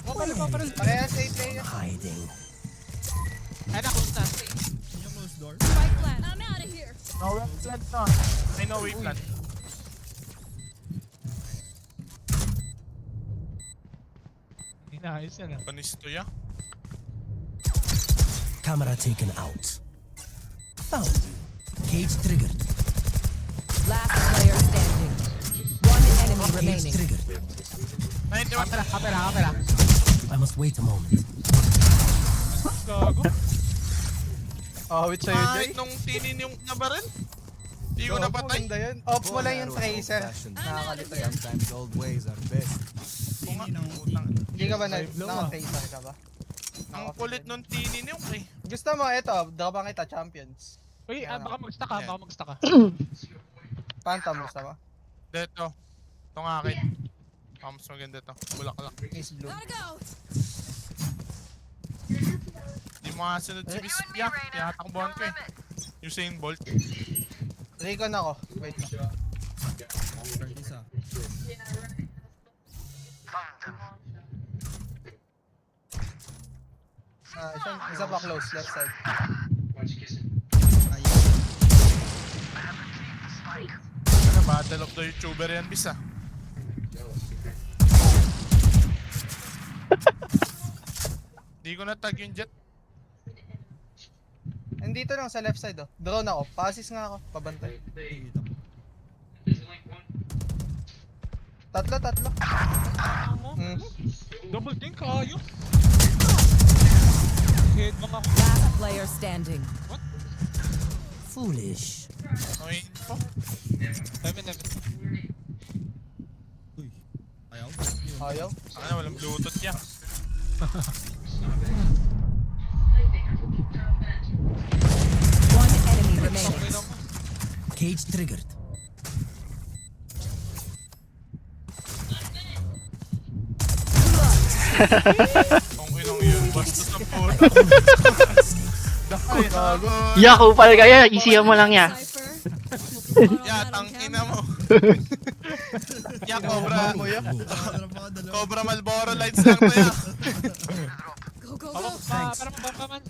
Baril. Parehas A player. Hiding. Ay, nakus na. Yung close door. Spike plant. I'm out of here. No way plant na. Ay, no way plant. Inayos yan ah. Panisto ya. Camera taken out. Found you. Cage triggered. Last player standing. One enemy Cage remaining. triggered. 91. Kapera. I must wait a moment. Gago. Awit sa'yo, Jay. Kahit nung tinin yung nabaril. Di ko Oo, napatay. maganda yun. Off mo lang yung tracer. Old-fashioned. Nakakalito yan. Sometimes old ways are best. Tini ng utang. Hindi ka ba Save low, naka-tracer ka ba? Ang kulit nung tinin yung eh. Gusto mo, ito, dropan kita, champions. Uy, baka mag-stack ka. Phantom, gusto mo? Dito. Ito nga akin. Mas maganda to. Bulaklak. Ace blue. Gotta go. Di mo nga sunod si Bispia. Tinatakbuhan ko eh. Usain Bolt. Recon ako. Wait lang. Start isa. Isa pa close, left side. Ano, Battle of the YouTuber yan, Bis ah. Di ko na-tag yung jet. Nandito lang sa left side oh. Drone ako. Passes nga ako. Pabantay. Dito. Tatlo. Double think kayo. Head bang ako. Last player standing. Foolish. No info. Heaven. Uy. Ayaw. Ayaw. Ano, walang bluetooth niya. One enemy remaining. Cage triggered. Kung inong yun, basta sa puta. Ay, gago. Yakupal kaya, isiyan mo lang ya. Ya, tang ina mo. Ya, Cobra. Dalawa pa ka, dalawa. Cobra Malboro lights lang to ya. Go, go, Para go. mabangkaman.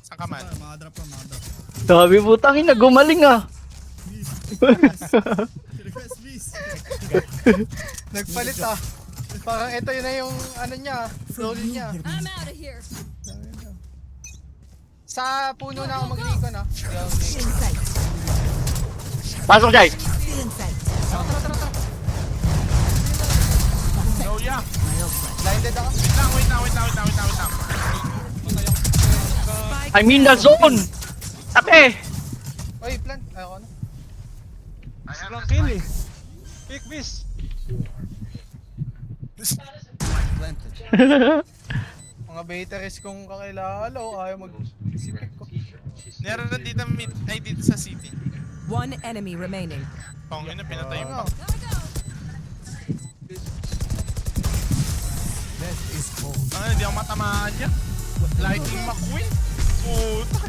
Saan ka man? Mga drop pa, mga drop. Sabi putang ina, gumaling ah. Request please. Nagpalit ah. Parang ito yun na yung ano niya. Role niya. I'm out of here. Sa puno na ako mag-recon ah. Inside. Pasok Jai. Still inside. No, ya. Blinded ako. Wait lang. Spike I mean the zone. Tape. Oy, plant. Ayoko na. Walang kill eh. Pick miss. Planted. Mga bateries kong kakilala o ayaw mag-sipik ko. Meron na dito mid, ay dito sa city. One enemy remaining. Kung ina, pinatay mo. Ano? Gotta go. Death is cold. Ano, hindi ako matamaan niya. Lightning McQueen. Puta.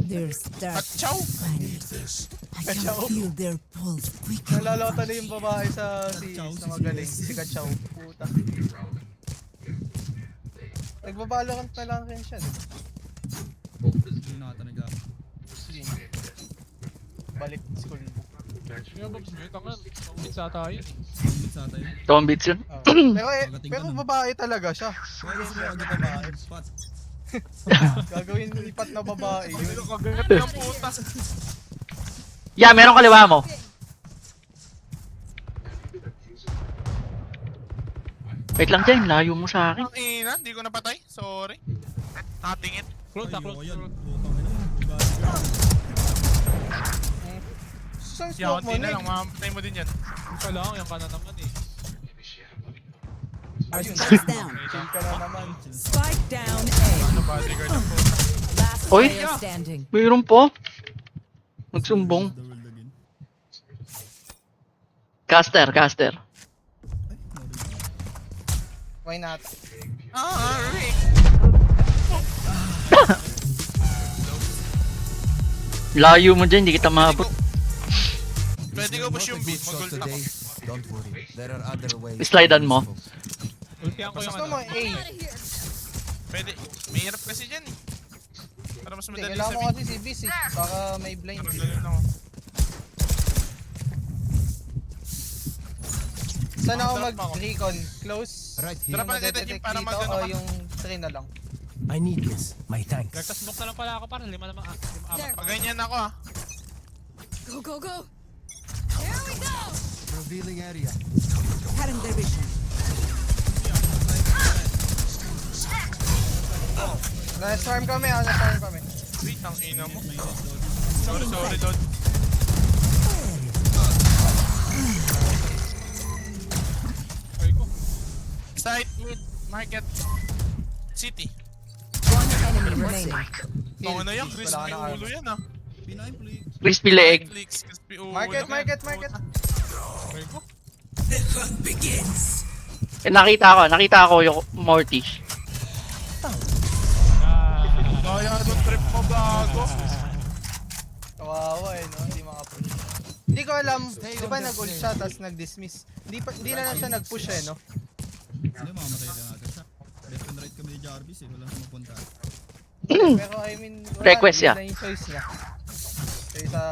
There's At dark. chow. I need this. I can Kachaw. feel their pulse quickly. Nalalota na yung babae sa Kachaw, na si magaling. Silas. Si Kachaw. Puta. Nagbabalorant na lang rin siya. Hindi na talaga. Balik school. Yung Bobs, may tangan. Pangit sa tayo. Hindi sa tayo. Tombits yun. Oh. Pero, Pagating pero ka nun. babae talaga siya. Kaya gusto mo agad babae. Spot. Gagawin lipat na babae. Ano kagagat ng puta. Yeah, meron kaliwa mo. Wait lang dyan, layo mo sa akin. Ang ina, hindi ko napatay. Sorry. Nakatingin. Close na, Ay, close. yan. close. Putang ina. Saan smoke Yawan mo, din na Nick? lang, mamamatay mo din yan. Ito lang, yung kanan naman eh. Spike down. Chill ka na naman. Spike down A. Ano bodyguard ang po. Last Oy. player standing. Mayroon po. Nagsumbong. The world again. Caster. Ay, sorry. Why not? Rick. Layo mo dyan, hindi kita maabot. Pwede ko push Not a yung beat, good shot mag-gold ako. today. Don't worry. There are other ways. Slidean mo. Ultihan ko yung Gusto mo ano. A. Pwede. Mahirap kasi dyan eh. Para mas Hindi, madali kailangan mo sabihin. kasi si Bis eh. Baka may blind. Parang ganun ako. Saan ako Drop ako. mag-recon? Close? Right Yung here. Drop. Napakita madedetect yung para dito magano o ka. yung 3 na lang? I need this. My thanks. Nagka-smoke na lang pala ako para lima naman. Pag ganyan ako ah. Go, go, go. Here we go. Revealing area. Cutting their vision. Na-storm kami, na-storm kami. Wait, ang ina mo. Sorry, Lord. Ay ko. Side, mid, market, city. One enemy remaining. Ang ano yan, Wala crispy ka na ulo yan ah. Pinay, please. Crispy leg. Netflix, crispy ulo. Market, yan. market, market. Ay ko. Eh, nakita ko yung Morty. Kaya doon trip mo bago. Kawawa eh, no? Hindi makapush. Hindi ko alam, di ba nag-ult siya tapos nag-dismiss? Hindi na siya nag-push eh, no? Hindi, mamamatay lang natin siya. Left and right kami ni Jarvis eh. Walang mapunta. Pero I mean, wala, Request hindi ya. na yung choice niya. Kaysa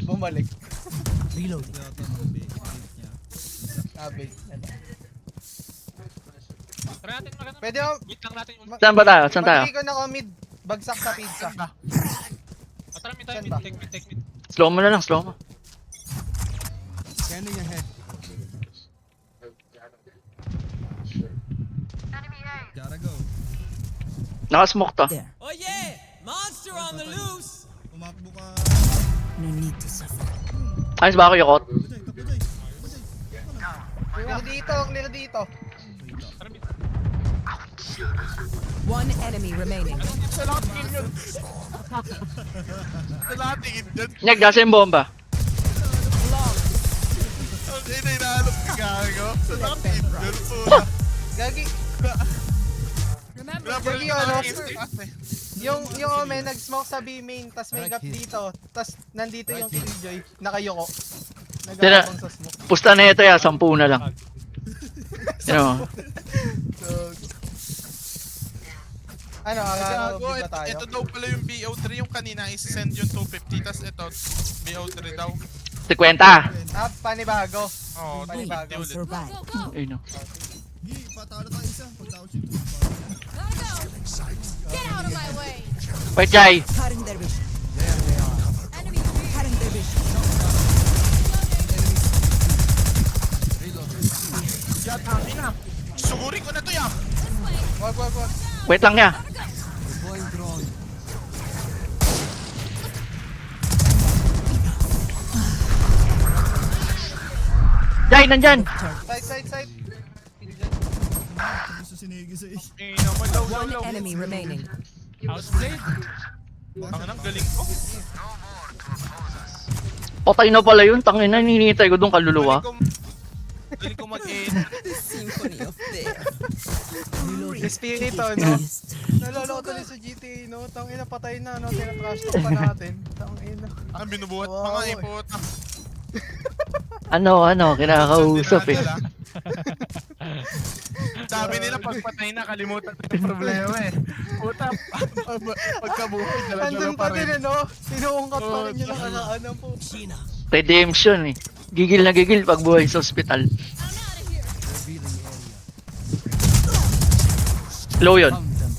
bumalik. Reloading. Kaya ito ang bait niya. Bait. Try natin magano. Pwede ako, Wait lang natin yung Saan ba tayo? Saan tayo? mag-recon ako mid, bagsak sa pizza. Tara, mid tayo, Saan ba? take mid. Slow mo na lang, slow mo. Scanning ahead. Gotta go. Nakasmoke to. There. Oh yeah! Monster on the loose! Umakbo ka. No need to suffer. Ayos ba ako yung kot? Bajay, tap bajay. Clear dito, clear dito. Tara, mid. One enemy remaining. Sa lahat tingin yun. Sa lahat tingin dyan. Nyag, nasa yung bomba. Ang ina, inahalap ka gago. Sa lahat tingin dyan. Puta. Gagi, Remember, Grabe Gagi, yung ano? nakakita eh. yung Omen nag-smoke sa B main, tas may Right gap here. dito. Tas nandito yung Killjoy, nakayoko. Tira. Nag-aabang sa smoke. Pusta na ito ya, 10 na lang. You know, So, ano, Gago, big ba tayo? ito daw pala yung BO3. Yung kanina isi-send yung 250. Tas ito, BO3 daw. 50. Ah, panibago. Oo, Panibago. 250 ulit. Survive. go, go. Ayun no. Gi, patalo tayo isa. Pagtawag siya. Gotta go. Get out of my way. Wait, Jai. Cutting their vision. Enemy here. Cutting their vision. Yan, hangin na. Sugurin ko na to ya. Wag. Wait lang ya. Deploying drone. Jai, nandyan. Side. Killjoy. Gusto sinigi sa is. Ina mo, low. One enemy remaining. Outplayed. Ang anong galing ko. Patay na pala yun. Tangin na, hinihintay ko doon kaluluwa. Galing ko mag-aid. Symphony of death. Espirito, no? Nalala ko tuloy sa GTA, no? Tangina, patay na, no? Tinatrash talk pa natin. Tangina. Ang binubuhat pa nga eh, puta. Ano, kinakausap eh. Sabi nila pagpatay na, kalimutan ko yung problema eh. Puta, pagkabuhay, dala-dala Andun pa pa din, rin. no? Sinuungkat pa rin yun ang ano po. Redemption eh. Gigil na gigil pag buhay sa ospital. I'm out of here. Revealing area. Low yun. Found them.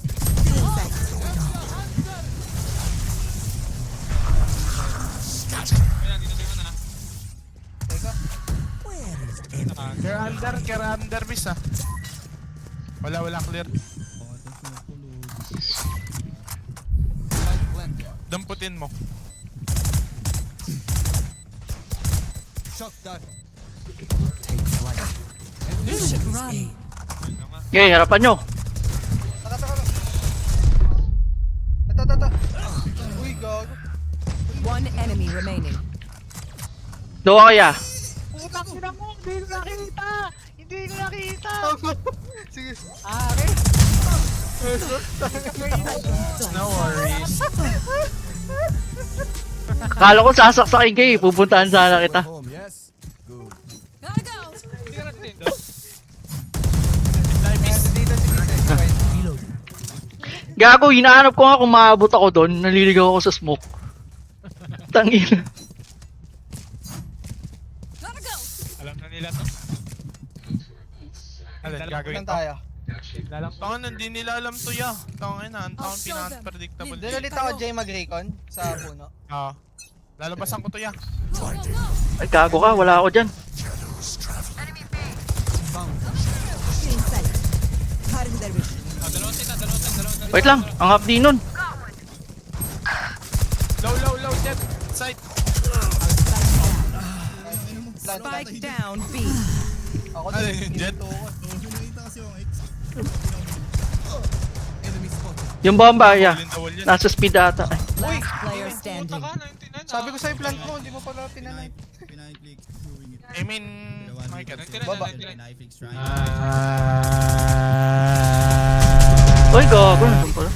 Care under miss ah. Wala clear. Oh, ito sumukulog. Spike planted. Damputin mo. Shock dart. Take flight. Run. Okay, harapan nyo. Taka. Ito. Uy, gago. One enemy remaining. Doon kaya. Putang ina mo, hindi ko nakita! Sige. No worries. Akala ko sasaksakin kayo, pupuntahan sana kita. Home, yes? Good. Gotta go. Hindi ka natin doon. Dito si Vincent. Reload. Gago, hinahanap ko nga kung maabot ako doon, naliligaw ako sa smoke. Tangina. Gotta go. Alam na nila to. Alin, gagawin Saan to? tayo? Lalang Tangan, hindi nila alam to ya. Tangan na, ang I'll taon show them. pinaka-predictable. Doon ulit ako, Jay, mag-recon sa puno. Ah. Lalabasan ko to ya. Go, go, go. Ay, gago ka, wala ako dyan. Found. Dalawang sita. Wait lang, ang hapdi nun. Low, jet. Side. Spike down B. Ako Ano din. yung jet? Oh, nakita kasi yung X. Enemy spotted. Yung bomba, yeah. Wall yan. Nasa speed ata. Ay, Last player standing. Puta ka, 99. Sabi ko sa'yo, plant mo, hindi mo pala pinanay. Pinay-click, doing it. I mean, my God. Baba. Pinay-click, try. Uy, gago, nandun pala.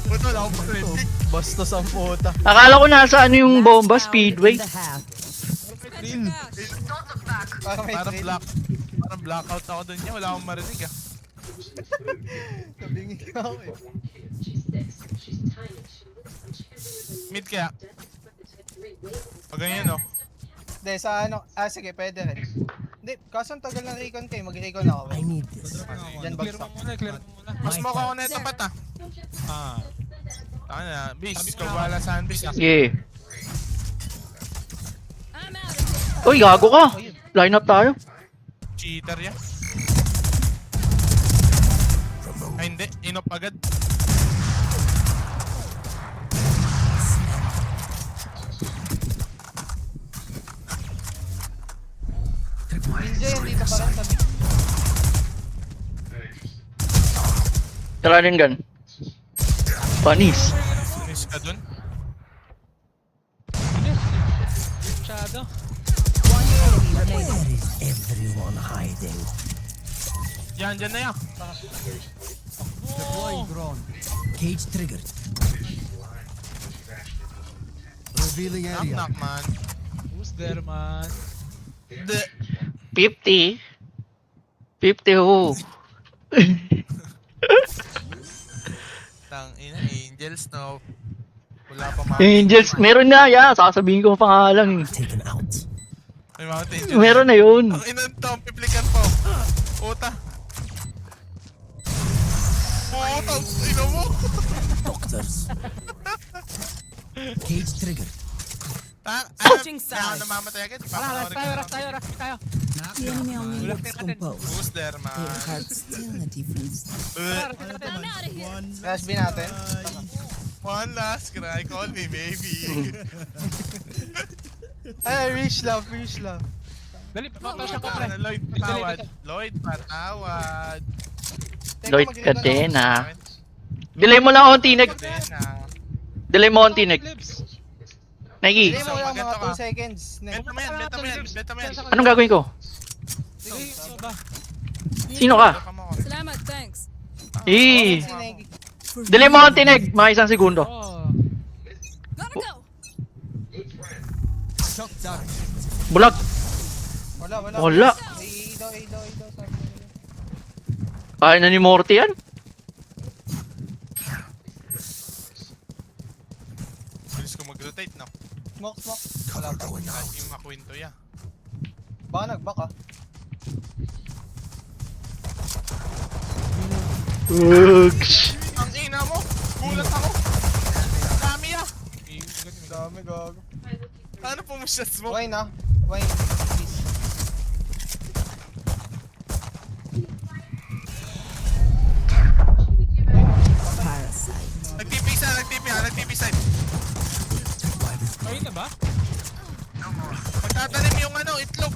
Puto lang ako pa rin. Bastos ang puta. Akala ko nasa ano yung bomba, Last round speedway. in the half. Parang may Parang trail. parang blackout ako dun niya. Wala akong marinig ah. Nabingin ka ako eh. Mid kaya. Pag ganyan no. Hindi, sa ano, sige, pwede rin. Hindi, kaso ang tagal ng recon kayo, mag-recon ako. I need this. Diyan Clear bagsak. mo muna. Mas mo ako neto ba't ah? Ah. Taka na, bis. Ikaw wala sa bis ah. Yeah. I'm out of here. Uy, gago ka. Line up tayo. Cheater yan. Ay hindi, inop agad. Ninja yan dito pa rin sabi. Tara rin gun. Panis. Miss ka dun. Shadow. One enemy remaining. Where is everyone hiding? Yan, dyan na yan. Deploying drone. Cage triggered. Revealing Knock area. knock man. Who's there, man? The 50. 50 ho. tang ina angels no. Wala pa mga Angels, meron na ya. Sasabihin ko ang pangalan eh. Taken out. may mga angels. Meron na yun. Ang ina to, piplikan po. Puta. Puta, ina mo. Doctors. Cage triggered. Switching Kaya ako sides. namamatay agad. Tara, Papanoorin ko na lang. rush tayo. The enemy only looks composed. Who's there man? still a difference. Uh, I'm out of here. One Flash B natin. one last cry, call me baby. Ay, reach love. Dali, papataw siya ko, pre. Lloyd, patawad. Lloyd, patawad. Teka, Lloyd mag-recon ako. Catena. Delay mo lang ako, Tineg. Dena. Delay mo ako, Tineg. Libs. Nike, Hindi mo lang Maganda mga ka. 2 seconds. Beta mo yan, beta mo yan, beta mo yan. anong gagawin ko? Sige, ano ba? Sino ka? Beta mo ako. Salamat, thanks. Eh, Si Nike. delay mo ako, Tineg. Mga isang segundo. Oh. Gotta go. Shock dart. Bulag. Wala. Wala. A daw. Sabi nila. Kaya na ni Morty yan. Bilis ko mag-rotate, no? Smoke. Wala pa. Kahit yung makwento ya. Baka nag-back ah. Ugs. Ang ina mo! Gulat ako! Dami ya! Dami gago. Ano po mo shots mo? Okay na. Wine, please. Parasite. Nag-TP side. Ayun na ba? Magtatanim yung ano, itlog.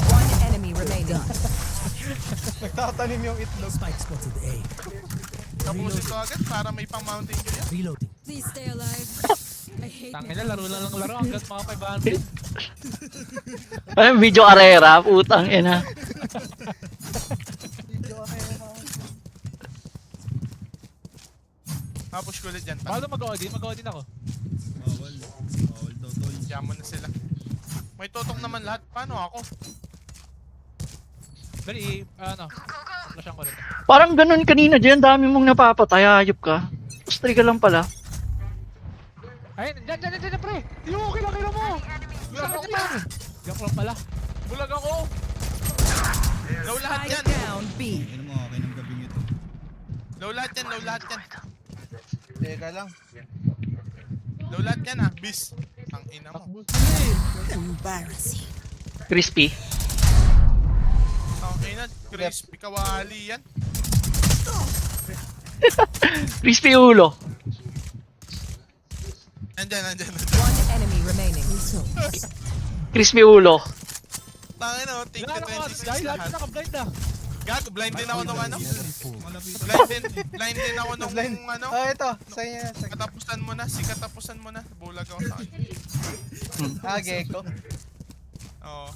One enemy remaining. Nagtatanim yung itlog. Spike spotted A. Tapusin ko agad para may pang mountain dew yan. Reloading. Please stay alive. I hate Tangina, laro lang ng laro hanggat mga 500. Ay, video karera, putang ina. Tapos ko ulit dyan. Paano mag-audit? Mag-audit ako. Bawal daw tol. Diyan mo na sila. May tutok naman lahat. Paano ako? Dali, ano? Flashan ko ulit. Parang ganun kanina dyan, dami mong napapatay, ayop ka. Tapos ka lang pala. Ayun, dyan, pre! Yung kila mo! Bulag ako yan! Gak lang pala. Bulag ako! Low lahat yan! Spike down B. Ano mo, okay ng gabing ito. Low lahat yan! Teka lang. Low lahat yan ah, bis. Ang ina mo. Embarrassing. Crispy. Ang ina, crispy kawali yan. Crispy ulo. Nandyan. One enemy remaining. Crispy ulo. Tangin o, take Wala the na ko, 26 guys, lahat lahat. naka-blind na. Gago, blind din ako nung ano. Malapit. Blind din ako nung Blind. ano. Oh, ito. Sa inyo na. Katapusan mo na. Bulag ako sa akin. Gecko. Oo.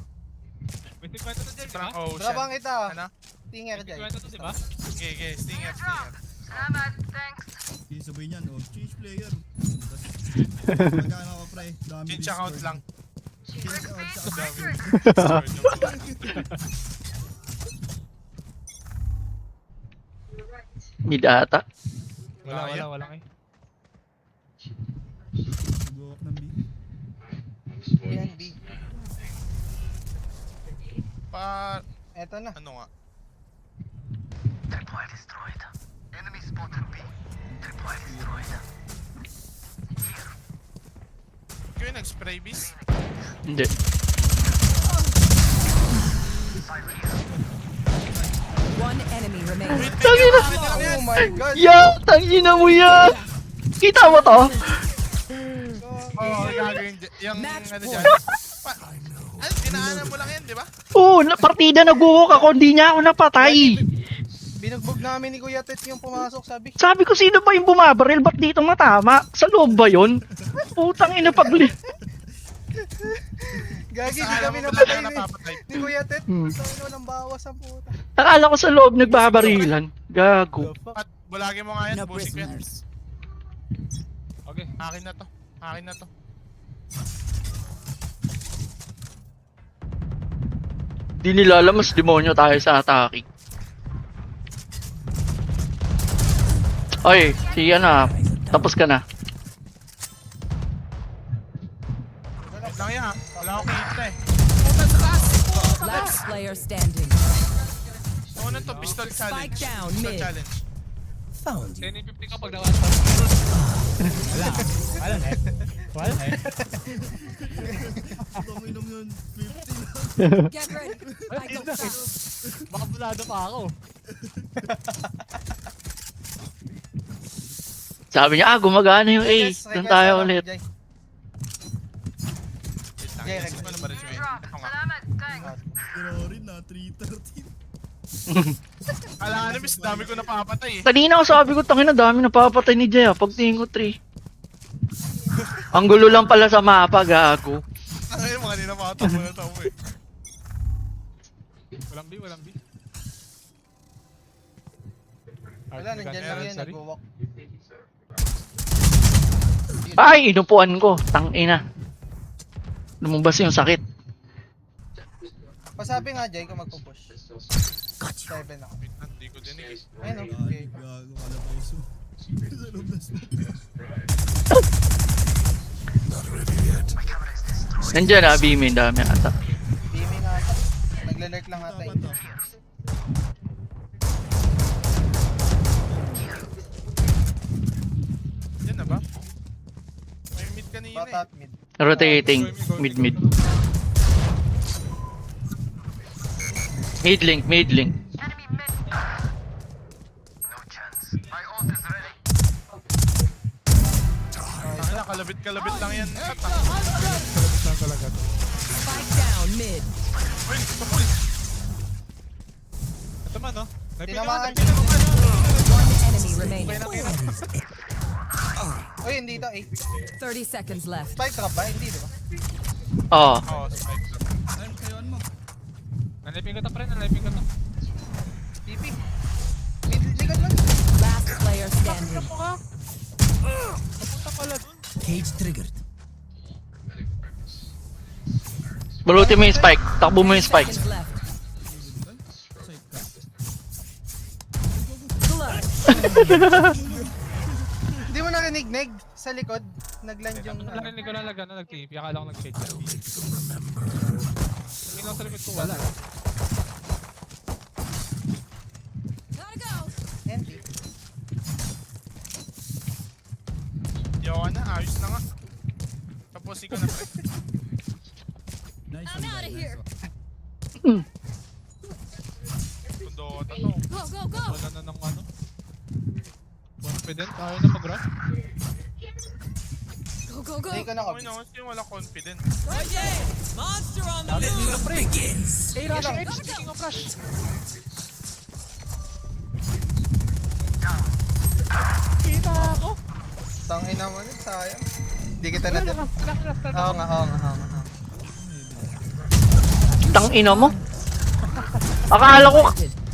May 50 na dyan, di ba? Oh, Drabang ito. Ano? Stinger May dyan. 50 to, di ba? Okay, stinger. Sabay niyan, oh, change player. Magkano ka pre? Dami Change account lang. Change account sa Dami. Mid ata. Wala eh. Go ng B. Yan, B. Eto na. Ano nga? Ikaw yung nag-spray bis? Hindi. One enemy remaining. Oh my god. Ya, tangina mo yan. Kita mo to? Oo, gagawin yung Match ano point. dyan. Ano, dinaanan mo lang yan, di ba? Oo, partida nag-walk ako, hindi niya ako napatay. Binugbog namin ni Kuya Tet yung pumasok, sabi. Sabi ko, sino ba yung bumabaril? Ba't dito matama? Sa loob ba yun? Putang ina pagli. Gagi, di Sa alam kami mo napatay pala na ni napapatay. Kuya Tet. Hmm. Tawin walang bawas ang puta. Akala ko sa loob nagbabarilan. Gago. The fuck? At bulagin mo nga yan, No busik ko yan. prisoners. Okay. Akin na to. Di nila alam, mas demonyo tayo sa atake. Oy, siya na. Tapos ka na. Wait lang yan, wala akong kita eh. Last player standing. Ano to, pistol challenge. Spike down, Pistol mid. challenge. Found you. 10 and 50 ka pag nawan pa. Wala eh. Tuminom yun, 50 lang. Get ready. I got shot. Baka bulado pa ako. Sabi niya, gumagana yung A. Request, Doon request, tayo ano, ulit. Jay. Wait lang, Jay, isip ko na ba rin siya yun? Ako nga. Pero rin na, 313. Alam na, miss, dami ko napapatay eh. Kanina ko sabi ko, tangina, dami napapatay ni Jay. Pagtingin ko 3. Ang gulo lang pala sa mapa, gago. Ang ina, mga kanina makatapo na tao eh. Walang B. Wala, nandyan lang yan, nag-walk. Ay, inupuan ko. Tangina. Lumabas yung sakit. Pasabi nga, Jay, kung magpupush. 7 ako. Wait lang, di ko dinig eh. Ayun, Gago, okay. gago, kalabaw. Sa loob na smoke. Nandiyan na, Bimin, dami ata. Beaming ata. Nagle-lurk lang ata Tapat eh. to. Yan na ba? May mid kanina Bata eh. at mid. Rotating, mid-mid. Mid link, mid link. Ay, kalabit-kalabit lang yan. Saan talaga to? Spike down mid. Uy, kapul. Ito man, no? May Tinamaan. One enemy remaining. Uy, hindi to. 30 seconds left. Spike trap ba? Hindi, di ba? Oo. Oo, spike. Ayun, kayuan mo. Nalipin ko to, pre. Nalipin ko to. TP. Mid, likod lang. Last player standing. Papunta pala dun. Cage triggered. Balutin mo yung spike. Takbo mo yung spike. Seconds left. Side ka. Clutch. Hindi mo narinig, Neg. Sa likod. Nagland yung... Narinig ko lang nag-TP. Akala ko nag-shade. Tingin lang sa limit ko, wala. Gotta go. Empty. Yawa na, ayos na nga. Tapos ikaw na pre. Nice I'm one, out of guys. here. Kung Dota to. Go, go, go. Wala na ng ano. Confident. Kaya na mag-run. Go, go, go. Hindi ko na Okay kabis. naman yung wala confident. Monster on the move. Begins. Hey, rush! Hey, speaking of rush! Kita ako! Tangina mo nun, sayang. Hindi kita natin. Oo nga, oo nga, oo nga. Tang ina mo. Akala ko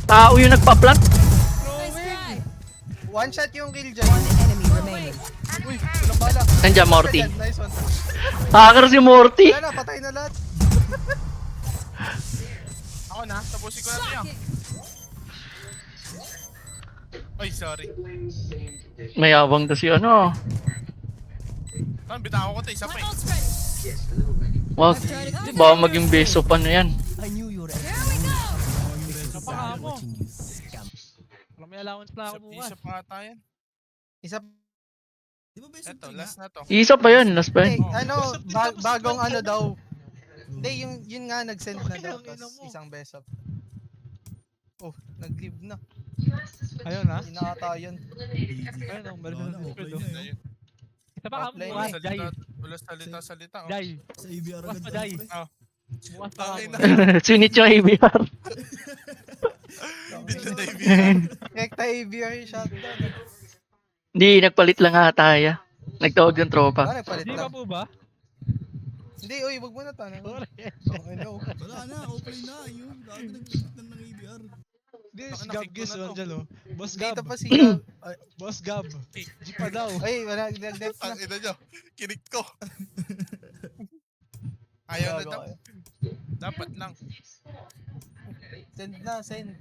tao yung nagpa-plant. Nice try. One shot yung kill dyan. One enemy remaining. Uy, walang bala. Nandiyan, Morty. Nice one. Hacker si Morty. Wala na, patay na lahat. Ako na, tapusin ko na to yan. Ay, sorry. Mayabang to si ano. Tama, bitawan ko to, isa pa My eh. ult's ready. Wag. Baka maging base of ano yan. I knew you were Here we go. Napaka mo! watching you scam. Wala may allowance na ako bukas. Isa pa ata yan. Isa, Di ba best of Eto, three last na? na to. Isa pa yun, last pa hindi, yun. ano, Best of three tapos bagong ito. ano daw. Hindi, yun nga, nag-send na Okay, daw. ang ina Tapos mo. isang best of. Oh, nag-leave na. Ayun ha? Hindi na ata yun. Ayun ang balik Wala na na, ng offline speed. na yun. Isa pa ka mo Offline bukas, na Jai. Wala salita. Oh. Jai. Sa ABR Bukas agad. pa, Jai. pre. Bukas pa Tangin ka na. mo. Sinit yung ABR. Hindi na David. Rekta ABR yung shotgun. Hindi, nagpalit lang ata ya. Nagtawag yung Ah, tropa. nagpalit Hindi pa lang. po ba? Hindi, uy, wag mo na to. Sorry. Ano? Wala na, offline na. Yun, lagi nag-pick ng ABR. This Baka Gab nakik ko Gis na to. Angelo. Boss Gab. Dito pa si... Ay, Boss Gab. G pa daw. ay, wala, nag-def na. Ang ina nyo, kinig ko. Ayaw na daw. Dapat lang. Send na, send.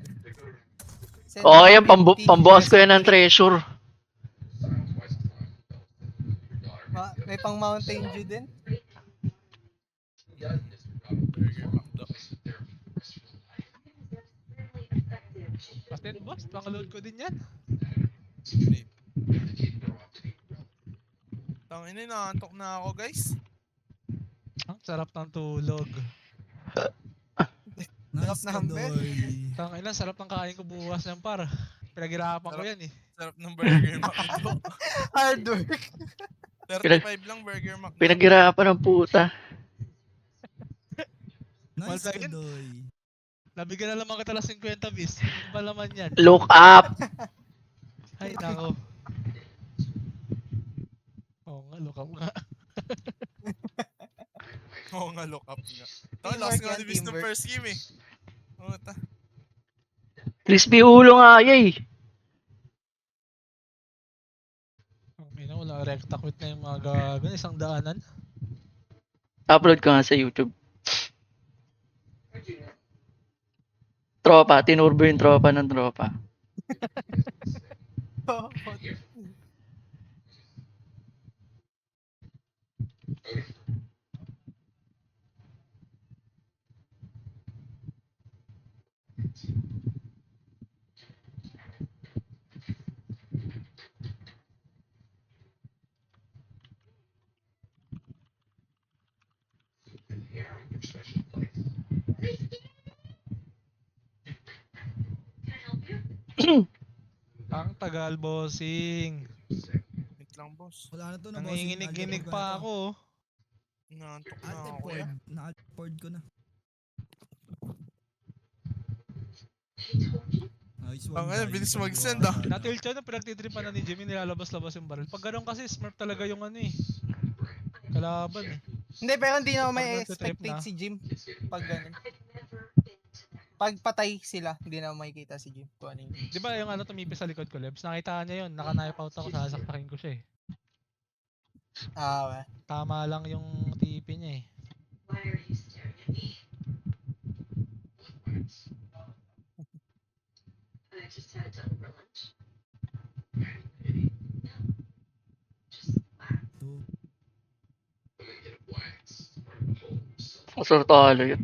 Send Oo, na, yan, 50. pambukas ko yan ng treasure. May pang Mountain Dew din. Pastin boss, pang-load ko din yan. Tangina, inaantok na ako guys. Ang sarap ng tulog. Nice na ka, humble. Doy. Tangina, sarap ng kain ko bukas yan par. Pinaghirapan ko Sarap. yan eh. Sarap ng Burger McDo. Hard work. 35 lang Burger McDo. Pinaghirapan ng puta. Nice One ka, second. Doy. Nabigyan na lamang kita lang 50 bis. Ano ba laman yan? Look up. Ay, nako. Oo nga, look up nga. Oo nga, look up nga. Teamwork Last nga yan, ni Bis ng teamwork. first game eh. Oo, ta. Crispy ulo nga yay. Ang ina, wala recta quit na yung mga gagan. Isang daanan. Upload ko nga sa YouTube. Tropa, tinurbo yung tropa ng tropa. Ang tagal, bossing. Wait lang, boss. Wala na to na bossing. Nanginginig-ginig pa ako. Nangantok na Ate ako. Ford. Na-Ford ko na. Nice one, Ang guys. bilis mag-send, ah. Natilt siya na pinagtitripan na ni Jimmy, nilalabas-labas yung barrel. Pag ganun kasi, smurf talaga yung ano eh. Kalaban eh. Hindi, pero hindi na may Pag nagtitrip expectate na. si Jim. Pag ganun. Pag patay sila, hindi na makikita si Jim. Kung ano yun. Di ba yung ano tumipis sa likod ko, Lebs? Nakita niya yun, naka-knife out ako, sasaktakin ko siya eh. Ah, Tama lang yung tipi niya eh. Masarap talo yun.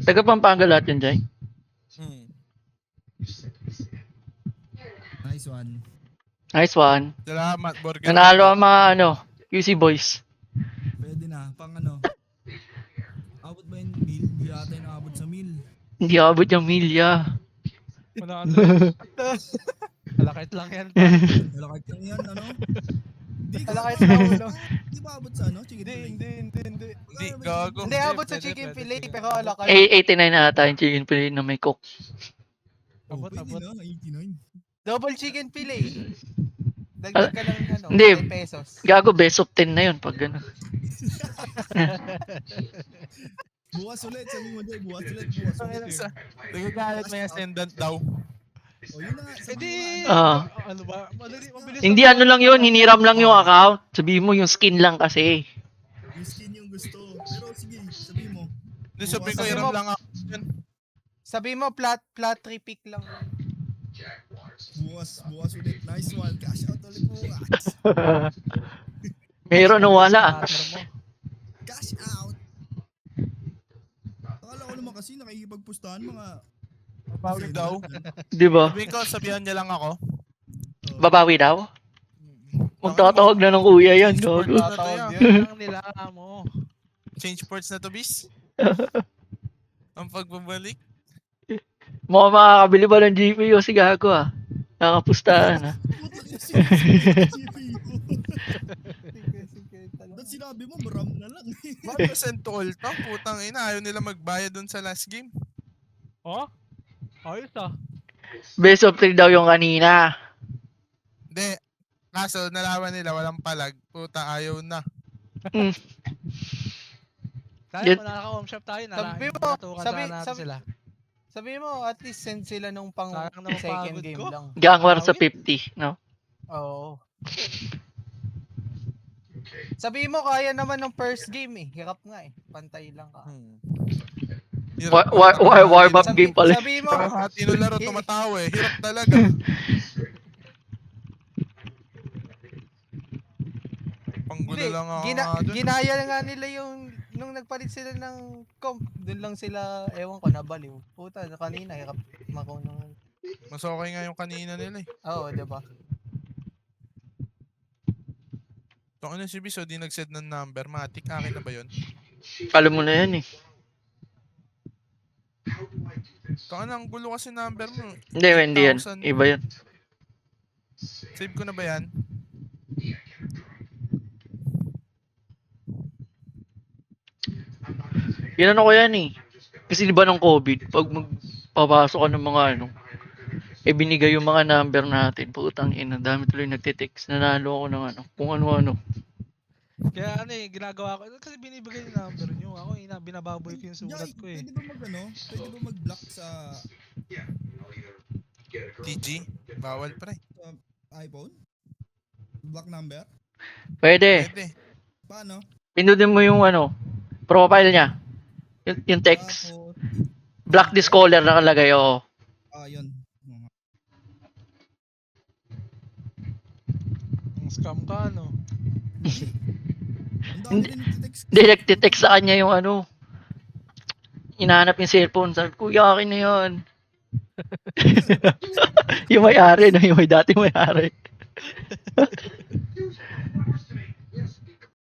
Taga Pampanga lahat yun, Jay. Nice one. Nice one. Salamat, Burger. Nanalo ang mga ano, QC boys. Pwede na. Pang ano. Abot ba yung meal? Hindi ata yung abot sa meal. Hindi abot yung milya. Wala ka Alakit lang yan. Malakit lang yan, ano? Hindi ka Alakit ba- lang, ano? Hindi ba abot sa ano? Chicken fillet? Hindi. Hindi, gago. Hindi abot sa pwede, chicken pwede, fillet, chicken pero fillet. alakay. 89 na ata yung chicken fillet na may cook. Oh, Abot, pwede abot. na, 89. Double chicken fillet. Dagdag ka ng ano, Hindi. 10 pesos. Gago, best of 10 na yun pag gano'n. Bukas ulit, sabi mo dyan, bukas ulit. Nagagalit may ascendant daw. O yun na nga, sabi Hindi. mo nga, Ano ba? Mabilis Hindi ano lang yun, hiniram lang yung account. Sabihin mo yung skin lang kasi. yung skin yung gusto. Pero sige, sabi mo. Hindi, sabi ko, Sabi hiram mo- lang ako. Yan. Sabi mo, flat 3 pick lang. Bukas ulit. Nice one. Cash out ulit bukas. Meron o wala. Cash out. Akala ko naman kasi nakikipagpustahan mga... Bawi daw. Di ba? Sabi ko, sabihan niya lang ako. Babawi daw? Magtatawag na ng kuya yan, Change gago. ports na to, Tatawag yan. yun. Ang nila mo. Change ports na to, bis. Ang pagbabalik. Mukhang makakabili ba ng GPU si gago ah. Nakapustahan ah. Putang ina si GPU. Ba't sinabi mo, maram na lang. Bakit send to all to? Putang ina, ayaw nila magbayad dun sa last game. Oh? Ayos ah. Best of 3 daw yung kanina. Hindi. Kaso, nalaman nila, walang palag. Puta, ayaw na. Tayo, Yan- manaka-home shop tayo. Sabi mo, Natukan sabi- sana natin sabi- sila. Sabi mo, at least send sila nung pang Sayang naman second pagod game ko. lang. Gang war sa 50, no? Oo. Sabi mo, kaya naman ng first game eh. Hirap nga eh. Pantay lang ka. Warm up game pala. Sabi mo, Hati ng laro, tumatawa eh. Hirap talaga. Panggulo hindi, lang ako nga dun. ginaya nga nila yung, nung nagpalit sila ng comp, dun lang sila, ewan ko, nabaliw. Puta, kanina, hirap makunong. Mas okay nga yung kanina nila eh. Oo, diba? Ito ano si Biso, di nag-set ng number. Matik, akin na ba yun? Alam mo na yan eh. Ito ano, ang gulo kasi number mo. Hindi yan. 8,000. Iba yan. Save ko na ba yan? Yan ano ko yan eh. Kasi di ba ng COVID, pag magpapasok ka ng mga ano, binigay yung mga number natin. Putang ina, dami tuloy nagtitext. Nanalo ako ng ano, kung ano-ano. Kaya ano eh, ginagawa ko. Kasi binibigay yung number nyo. Ako binababoy ko yung sulat ko eh. Pwede ba pwede ba mag-block sa TG? Bawal pre. iPhone? Block number? Pwede. Pwede. Paano? Pinutin mo yung ano, profile niya. Yung text. Ako, Block this caller nakalagay, oo. yun. Ang scam ka no. Ang dami rin nagtitext. Direct text sa kanya yung ano. Hinahanap yung cellphone. Sabi, kuya, akin na yun. yung may-ari na, yung may dating may-ari.